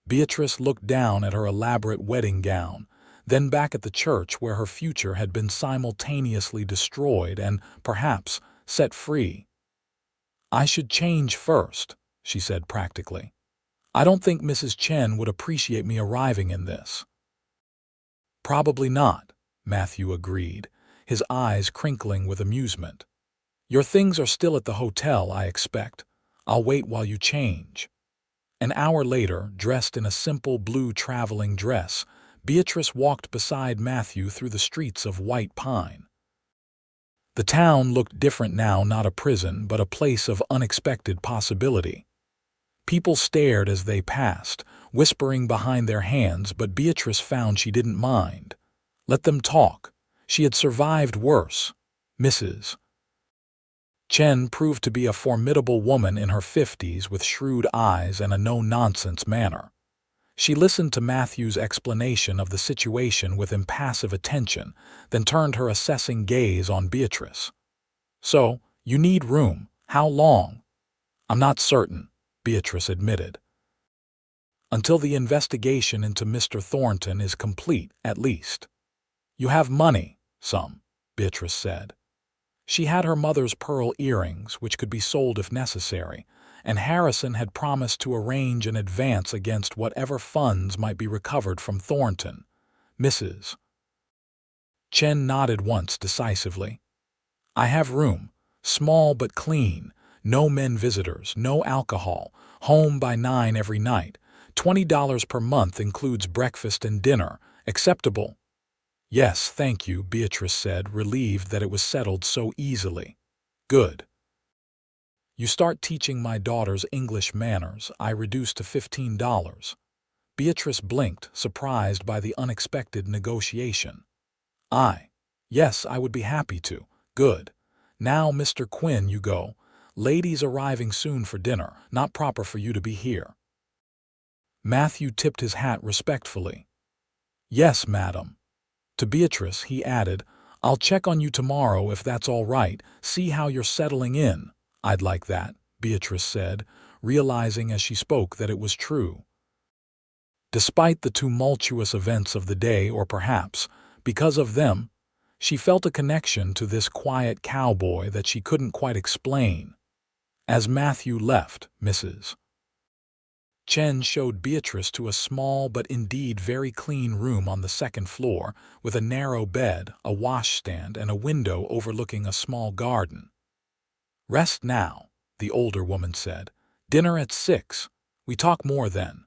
Beatrice looked down at her elaborate wedding gown, then back at the church where her future had been simultaneously destroyed and, perhaps, set free. "I should change first," she said practically. "I don't think Mrs. Chen would appreciate me arriving in this." "Probably not," Matthew agreed, his eyes crinkling with amusement. "Your things are still at the hotel, I expect. I'll wait while you change." An hour later, dressed in a simple blue traveling dress, Beatrice walked beside Matthew through the streets of White Pine. The town looked different now, not a prison, but a place of unexpected possibility. People stared as they passed, whispering behind their hands, but Beatrice found she didn't mind. Let them talk. She had survived worse. Mrs. Chen proved to be a formidable woman in her 50s with shrewd eyes and a no-nonsense manner. She listened to Matthew's explanation of the situation with impassive attention, then turned her assessing gaze on Beatrice. "So, you need room. How long?" "I'm not certain," Beatrice admitted. "Until the investigation into Mr. Thornton is complete, at least." "You have money." "Some," Beatrice said. She had her mother's pearl earrings, which could be sold if necessary, and Harrison had promised to arrange an advance against whatever funds might be recovered from Thornton. Mrs. Chen nodded once decisively. "I have room, small but clean, no men visitors, no alcohol, home by 9 every night, $20 per month includes breakfast and dinner, acceptable." "Yes, thank you," Beatrice said, relieved that it was settled so easily. "Good. You start teaching my daughters English manners, I reduce to $15. Beatrice blinked, surprised by the unexpected negotiation. Yes, I would be happy to." "Good. Now, Mr. Quinn, you go. Ladies arriving soon for dinner, not proper for you to be here." Matthew tipped his hat respectfully. "Yes, madam." To Beatrice, he added, "I'll check on you tomorrow if that's all right, see how you're settling in." "I'd like that," Beatrice said, realizing as she spoke that it was true. Despite the tumultuous events of the day, or perhaps, because of them, She felt a connection to this quiet cowboy that she couldn't quite explain. As Matthew left, Mrs. Chen showed Beatrice to a small but indeed very clean room on the second floor, with a narrow bed, a washstand, and a window overlooking a small garden. "Rest now," the older woman said. "Dinner at 6. We talk more then."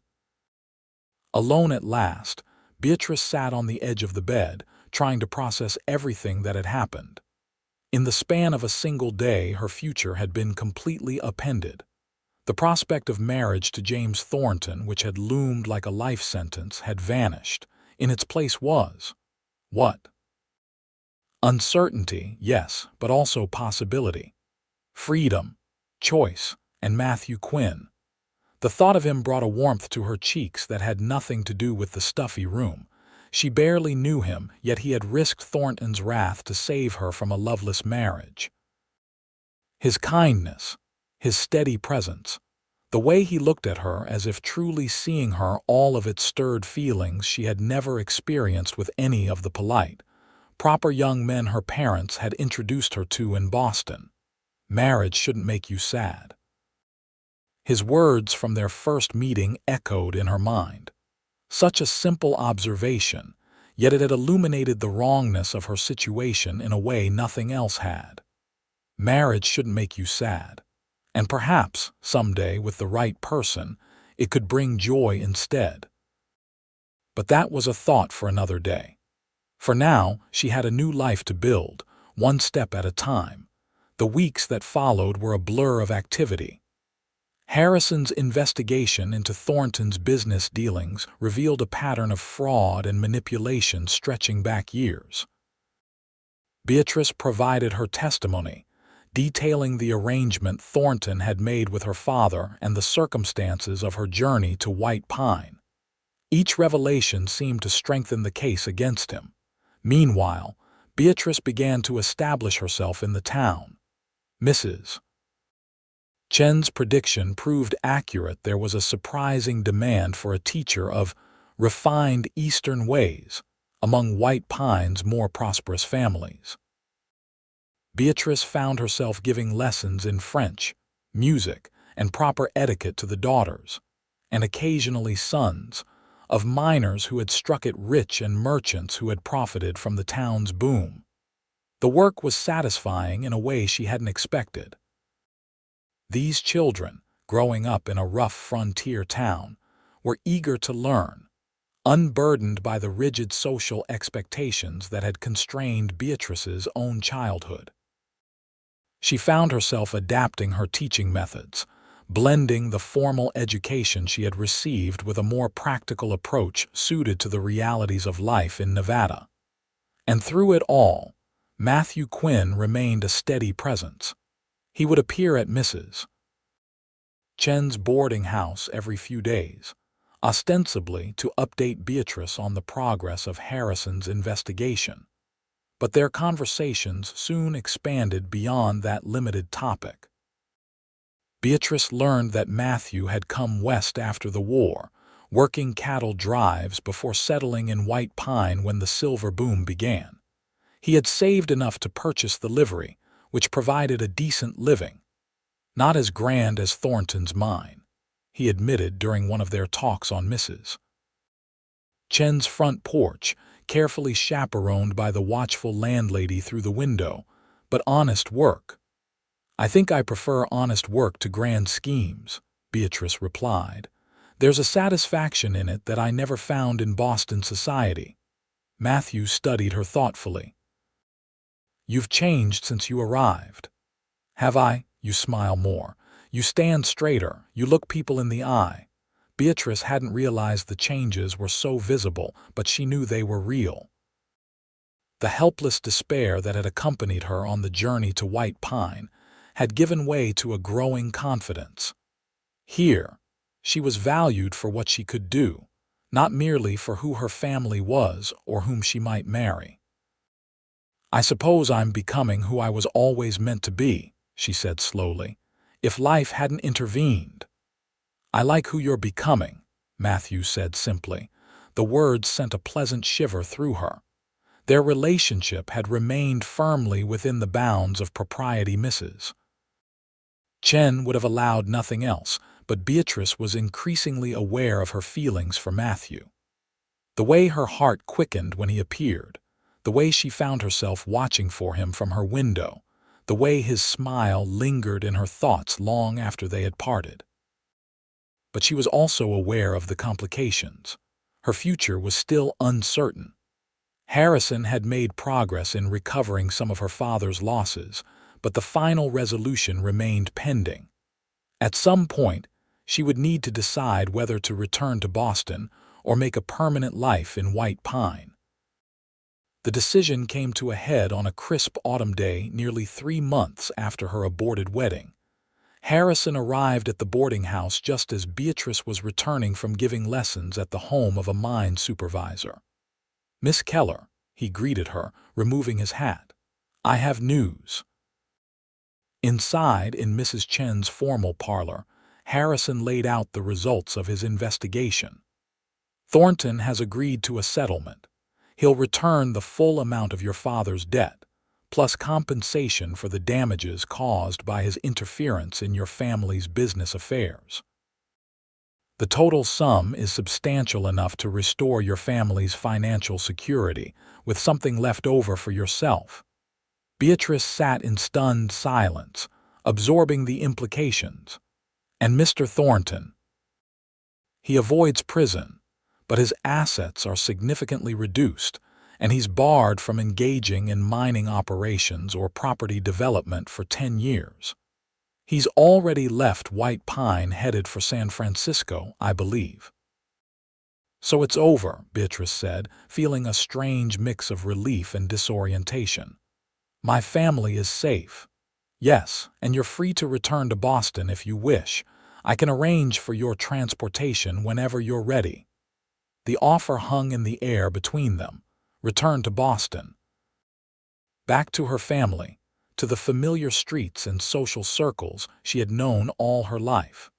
Alone at last, Beatrice sat on the edge of the bed, trying to process everything that had happened. In the span of a single day, her future had been completely upended. The prospect of marriage to James Thornton, which had loomed like a life sentence, had vanished. In its place was what? Uncertainty, yes, but also possibility. Freedom, choice, and Matthew Quinn. The thought of him brought a warmth to her cheeks that had nothing to do with the stuffy room. She barely knew him, yet he had risked Thornton's wrath to save her from a loveless marriage. His kindness, his steady presence, the way he looked at her as if truly seeing her, all of it stirred feelings she had never experienced with any of the polite, proper young men her parents had introduced her to in Boston. Marriage shouldn't make you sad. His words from their first meeting echoed in her mind. Such a simple observation, yet it had illuminated the wrongness of her situation in a way nothing else had. Marriage shouldn't make you sad. And perhaps, someday, with the right person, it could bring joy instead. But that was a thought for another day. For now, she had a new life to build, one step at a time. The weeks that followed were a blur of activity. Harrison's investigation into Thornton's business dealings revealed a pattern of fraud and manipulation stretching back years. Beatrice provided her testimony, detailing the arrangement Thornton had made with her father and the circumstances of her journey to White Pine. Each revelation seemed to strengthen the case against him. Meanwhile, Beatrice began to establish herself in the town. Mrs. Chen's prediction proved accurate. There was a surprising demand for a teacher of refined Eastern ways among White Pine's more prosperous families. Beatrice found herself giving lessons in French, music, and proper etiquette to the daughters, and occasionally sons, of miners who had struck it rich and merchants who had profited from the town's boom. The work was satisfying in a way she hadn't expected. These children, growing up in a rough frontier town, were eager to learn, unburdened by the rigid social expectations that had constrained Beatrice's own childhood. She found herself adapting her teaching methods, blending the formal education she had received with a more practical approach suited to the realities of life in Nevada. And through it all, Matthew Quinn remained a steady presence. He would appear at Mrs. Chen's boarding house every few days, ostensibly to update Beatrice on the progress of Harrison's investigation. But their conversations soon expanded beyond that limited topic. Beatrice learned that Matthew had come west after the war, working cattle drives before settling in White Pine when the silver boom began. He had saved enough to purchase the livery, which provided a decent living. Not as grand as Thornton's mine, he admitted during one of their talks on Mrs. Chen's front porch, carefully chaperoned by the watchful landlady through the window, but honest work. "I think I prefer honest work to grand schemes," Beatrice replied. "There's a satisfaction in it that I never found in Boston society." Matthew studied her thoughtfully. "You've changed since you arrived." "Have I?" You smile more. You stand straighter. You look people in the eye. Beatrice hadn't realized the changes were so visible, but she knew they were real. The helpless despair that had accompanied her on the journey to White Pine had given way to a growing confidence. Here, she was valued for what she could do, not merely for who her family was or whom she might marry. "I suppose I'm becoming who I was always meant to be," she said slowly, "if life hadn't intervened." "I like who you're becoming," Matthew said simply. The words sent a pleasant shiver through her. Their relationship had remained firmly within the bounds of propriety. Mrs. Chen would have allowed nothing else, but Beatrice was increasingly aware of her feelings for Matthew. The way her heart quickened when he appeared, the way she found herself watching for him from her window, the way his smile lingered in her thoughts long after they had parted. But she was also aware of the complications. Her future was still uncertain. Harrison had made progress in recovering some of her father's losses, but the final resolution remained pending. At some point, she would need to decide whether to return to Boston or make a permanent life in White Pine. The decision came to a head on a crisp autumn day nearly 3 months after her aborted wedding. Harrison arrived at the boarding house just as Beatrice was returning from giving lessons at the home of a mine supervisor. "Miss Keller," he greeted her, removing his hat. "I have news." Inside, in Mrs. Chen's formal parlor, Harrison laid out the results of his investigation. "Thornton has agreed to a settlement. He'll return the full amount of your father's debt, plus compensation for the damages caused by his interference in your family's business affairs. The total sum is substantial enough to restore your family's financial security, with something left over for yourself." Beatrice sat in stunned silence, absorbing the implications. "And Mr. Thornton? He avoids prison, but his assets are significantly reduced, and he's barred from engaging in mining operations or property development for 10 years. He's already left White Pine headed for San Francisco, I believe." "So it's over," Beatrice said, feeling a strange mix of relief and disorientation. "My family is safe." "Yes, and you're free to return to Boston if you wish. I can arrange for your transportation whenever you're ready." The offer hung in the air between them. Return to Boston. Back to her family, to the familiar streets and social circles she had known all her life.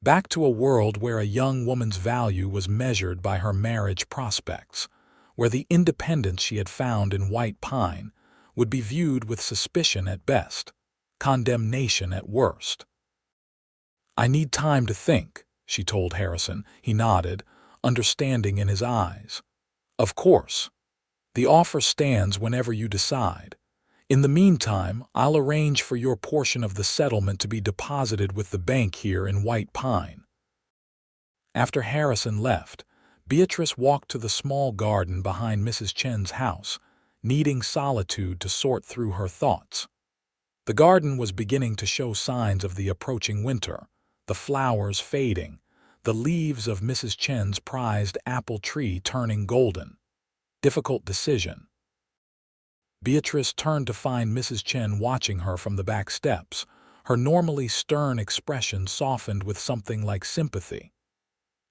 Back to a world where a young woman's value was measured by her marriage prospects, where the independence she had found in White Pine would be viewed with suspicion at best, condemnation at worst. "I need time to think," she told Harrison. He nodded, understanding in his eyes. "Of course. The offer stands whenever you decide. In the meantime, I'll arrange for your portion of the settlement to be deposited with the bank here in White Pine." After Harrison left, Beatrice walked to the small garden behind Mrs. Chen's house, needing solitude to sort through her thoughts. The garden was beginning to show signs of the approaching winter, the flowers fading, the leaves of Mrs. Chen's prized apple tree turning golden. Difficult decision. Beatrice turned to find Mrs. Chen watching her from the back steps, her normally stern expression softened with something like sympathy.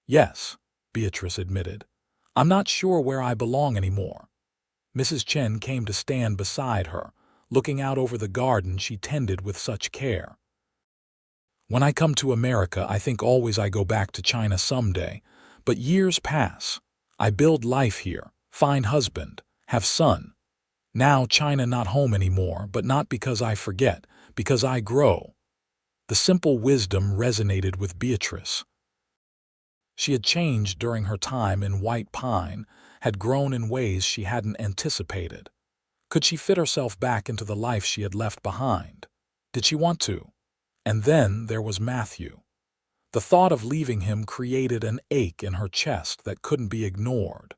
"Yes," Beatrice admitted. "I'm not sure where I belong anymore." Mrs. Chen came to stand beside her, looking out over the garden she tended with such care. "When I come to America, I think always I go back to China someday, but years pass. I build life here, find husband, have son. Now China not home anymore, but not because I forget, because I grow." The simple wisdom resonated with Beatrice. She had changed during her time in White Pine, had grown in ways she hadn't anticipated. Could she fit herself back into the life she had left behind? Did she want to? And then there was Matthew. The thought of leaving him created an ache in her chest that couldn't be ignored.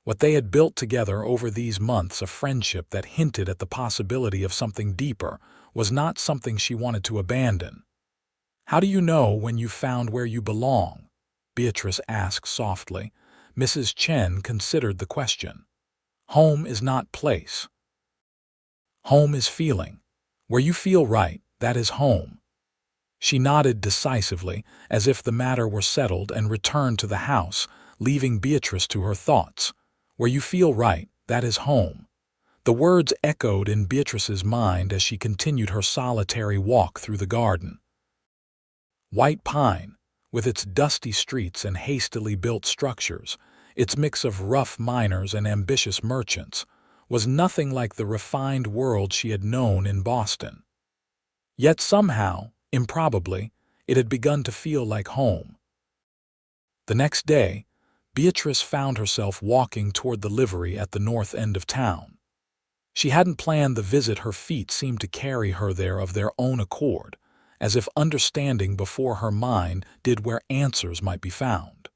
What they had built together over these months, a friendship that hinted at the possibility of something deeper, was not something she wanted to abandon. "How do you know when you've found where you belong?" Beatrice asked softly. Mrs. Chen considered the question. "Home is not place. Home is feeling. Where you feel right, that is home." She nodded decisively, as if the matter were settled, and returned to the house, leaving Beatrice to her thoughts. "Where you feel right, that is home." The words echoed in Beatrice's mind as she continued her solitary walk through the garden. White Pine, with its dusty streets and hastily built structures, its mix of rough miners and ambitious merchants, was nothing like the refined world she had known in Boston. Yet somehow, improbably, it had begun to feel like home. The next day, Beatrice found herself walking toward the livery at the north end of town. She hadn't planned the visit. Her feet seemed to carry her there of their own accord, as if understanding before her mind did where answers might be found.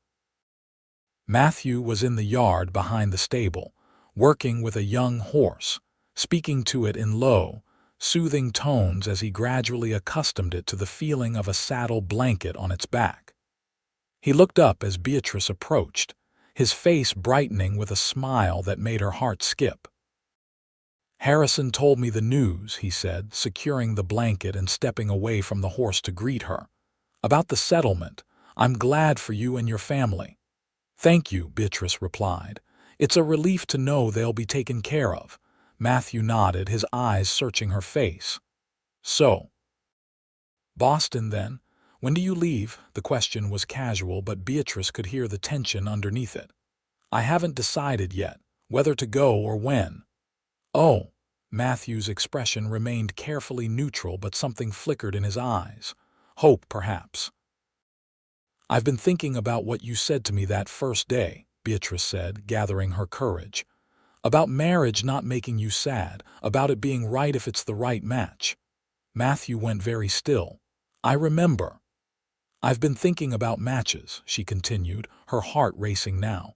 Matthew was in the yard behind the stable, working with a young horse, speaking to it in low, soothing tones as he gradually accustomed it to the feeling of a saddle blanket on its back. He looked up as Beatrice approached, his face brightening with a smile that made her heart skip. "Harrison told me the news," he said, securing the blanket and stepping away from the horse to greet her. "About the settlement. I'm glad for you and your family." "Thank you," Beatrice replied. "It's a relief to know they'll be taken care of." Matthew nodded, his eyes searching her face. "So, Boston then? When do you leave?" The question was casual, but Beatrice could hear the tension underneath it. "I haven't decided yet, whether to go or when." "Oh." Matthew's expression remained carefully neutral, but something flickered in his eyes. "Hope, perhaps." "I've been thinking about what you said to me that first day," Beatrice said, gathering her courage. "About marriage not making you sad, about it being right if it's the right match." Matthew went very still. "I remember. I've been thinking about matches," she continued, her heart racing now.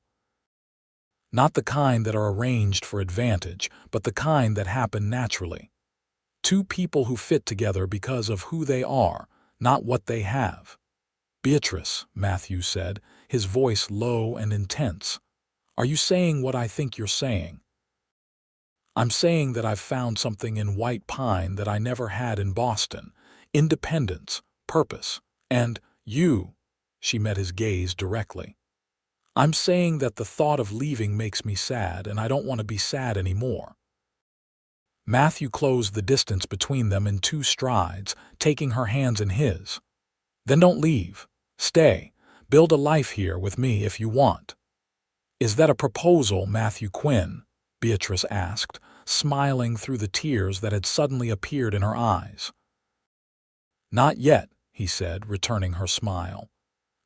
"Not the kind that are arranged for advantage, but the kind that happen naturally. Two people who fit together because of who they are, not what they have." "Beatrice," Matthew said, his voice low and intense, "are you saying what I think you're saying?" "I'm saying that I've found something in White Pine that I never had in Boston. Independence, purpose, and you." She met his gaze directly. "I'm saying that the thought of leaving makes me sad, and I don't want to be sad anymore." Matthew closed the distance between them in 2 strides, taking her hands in his. "Then don't leave. Stay. Build a life here with me if you want." "Is that a proposal, Matthew Quinn?" Beatrice asked, smiling through the tears that had suddenly appeared in her eyes. "Not yet," he said, returning her smile.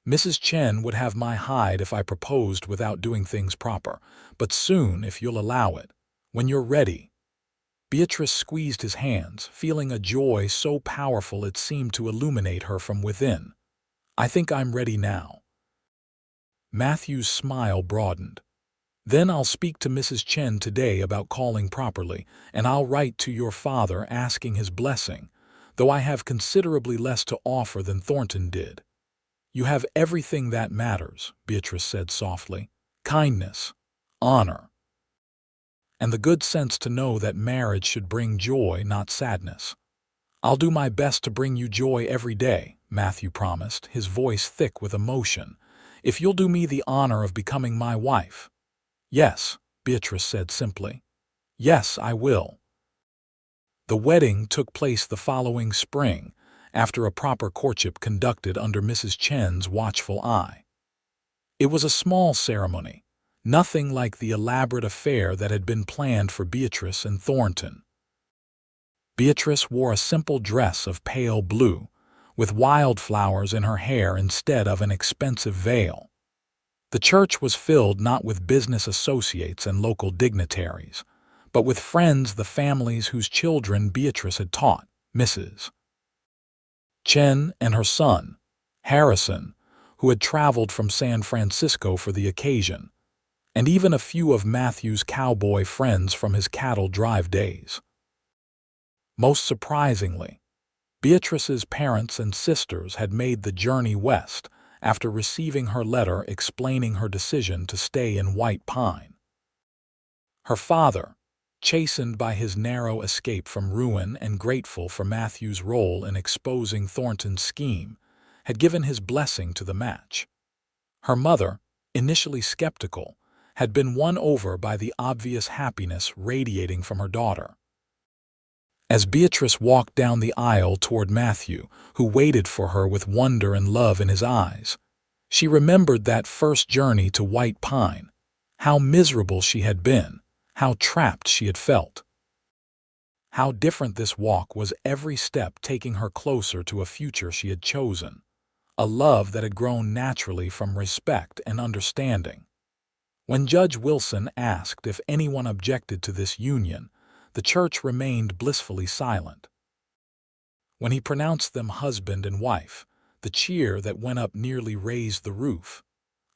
"Mrs. Chen would have my hide if I proposed without doing things proper, but soon, if you'll allow it, when you're ready." Beatrice squeezed his hands, feeling a joy so powerful it seemed to illuminate her from within. "I think I'm ready now." Matthew's smile broadened. "Then I'll speak to Mrs. Chen today about calling properly, and I'll write to your father asking his blessing, though I have considerably less to offer than Thornton did." "You have everything that matters," Beatrice said softly. "Kindness, honor, and the good sense to know that marriage should bring joy, not sadness." "I'll do my best to bring you joy every day," Matthew promised, his voice thick with emotion, "if you'll do me the honor of becoming my wife." "Yes," Beatrice said simply. "Yes, I will." The wedding took place the following spring, after a proper courtship conducted under Mrs. Chen's watchful eye. It was a small ceremony, nothing like the elaborate affair that had been planned for Beatrice and Thornton. Beatrice wore a simple dress of pale blue, with wildflowers in her hair instead of an expensive veil. The church was filled not with business associates and local dignitaries, but with friends, the families whose children Beatrice had taught, Mrs. Chen and her son, Harrison, who had traveled from San Francisco for the occasion, and even a few of Matthew's cowboy friends from his cattle drive days. Most surprisingly, Beatrice's parents and sisters had made the journey west after receiving her letter explaining her decision to stay in White Pine. Her father, chastened by his narrow escape from ruin and grateful for Matthew's role in exposing Thornton's scheme, had given his blessing to the match. Her mother, initially skeptical, had been won over by the obvious happiness radiating from her daughter. As Beatrice walked down the aisle toward Matthew, who waited for her with wonder and love in his eyes, she remembered that first journey to White Pine, How miserable she had been, how trapped she had felt. How different this walk was, every step taking her closer to a future she had chosen, a love that had grown naturally from respect and understanding. When Judge Wilson asked if anyone objected to this union, the church remained blissfully silent. When he pronounced them husband and wife, the cheer that went up nearly raised the roof.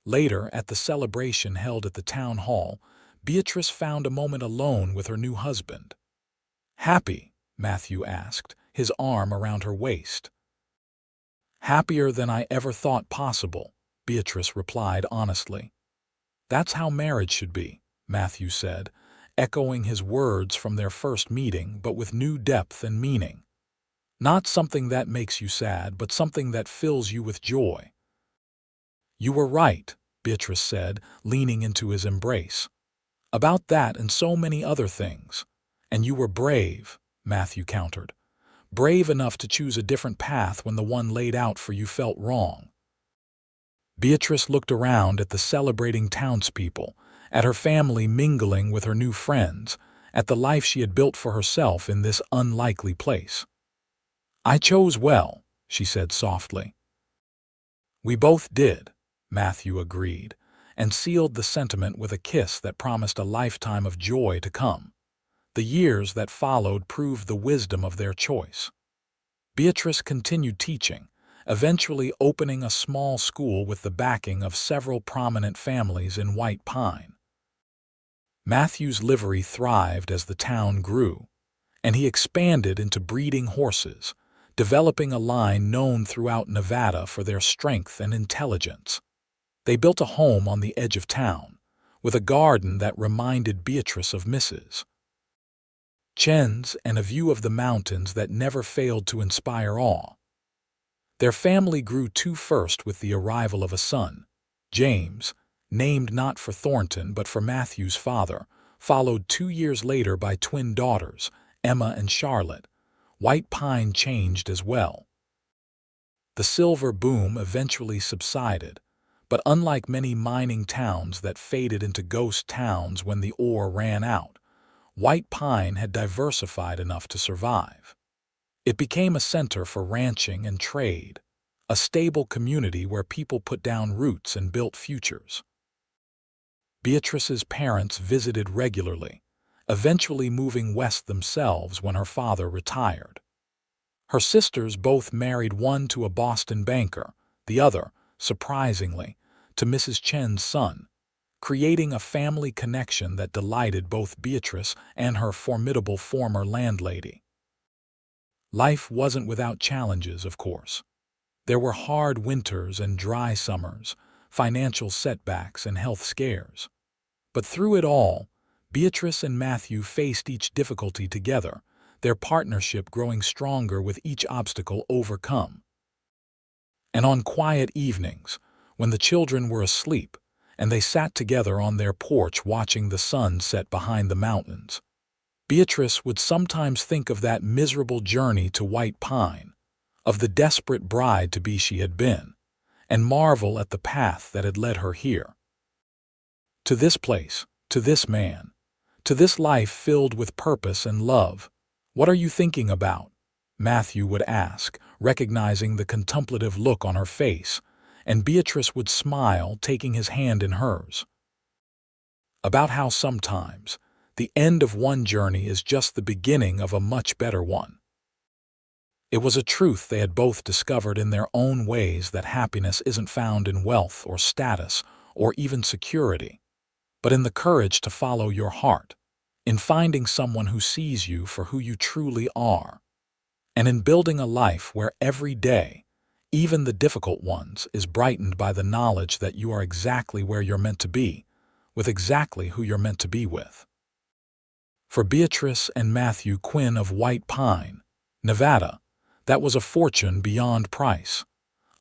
Later, at the celebration held at the town hall, Beatrice found a moment alone with her new husband. "Happy?" Matthew asked, his arm around her waist. "Happier than I ever thought possible," Beatrice replied honestly. "That's how marriage should be," Matthew said, echoing his words from their first meeting, but with new depth and meaning. "Not something that makes you sad, but something that fills you with joy." "You were right," Beatrice said, leaning into his embrace. "About that and so many other things. And you were brave," Matthew countered. "Brave enough to choose a different path when the one laid out for you felt wrong." Beatrice looked around at the celebrating townspeople, at her family mingling with her new friends, at the life she had built for herself in this unlikely place. "I chose well," she said softly. "We both did," Matthew agreed, and sealed the sentiment with a kiss that promised a lifetime of joy to come. The years that followed proved the wisdom of their choice. Beatrice continued teaching, eventually opening a small school with the backing of several prominent families in White Pine. Matthew's livery thrived as the town grew, and he expanded into breeding horses, developing a line known throughout Nevada for their strength and intelligence. They built a home on the edge of town, with a garden that reminded Beatrice of Mrs. Chen's and a view of the mountains that never failed to inspire awe. Their family grew too first with the arrival of a son, James, named not for Thornton but for Matthew's father, followed 2 years later by twin daughters, Emma and Charlotte. White Pine changed as well. The silver boom eventually subsided, but unlike many mining towns that faded into ghost towns when the ore ran out, White Pine had diversified enough to survive. It became a center for ranching and trade, a stable community where people put down roots and built futures. Beatrice's parents visited regularly, eventually moving west themselves when her father retired. Her sisters both married, one to a Boston banker, the other, surprisingly, to Mrs. Chen's son, creating a family connection that delighted both Beatrice and her formidable former landlady. Life wasn't without challenges, of course. There were hard winters and dry summers, financial setbacks and health scares. But through it all, Beatrice and Matthew faced each difficulty together, their partnership growing stronger with each obstacle overcome. And on quiet evenings, when the children were asleep, and they sat together on their porch watching the sun set behind the mountains, Beatrice would sometimes think of that miserable journey to White Pine, of the desperate bride-to-be she had been, and marvel at the path that had led her here. To this place, to this man, to this life filled with purpose and love. "What are you thinking about?" Matthew would ask, recognizing the contemplative look on her face, and Beatrice would smile, taking his hand in hers. "About how sometimes the end of one journey is just the beginning of a much better one." It was a truth they had both discovered in their own ways, that happiness isn't found in wealth or status or even security, but in the courage to follow your heart, in finding someone who sees you for who you truly are, and in building a life where every day, even the difficult ones, is brightened by the knowledge that you are exactly where you're meant to be, with exactly who you're meant to be with. For Beatrice and Matthew Quinn of White Pine, Nevada, that was a fortune beyond price,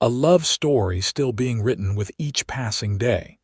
a love story still being written with each passing day.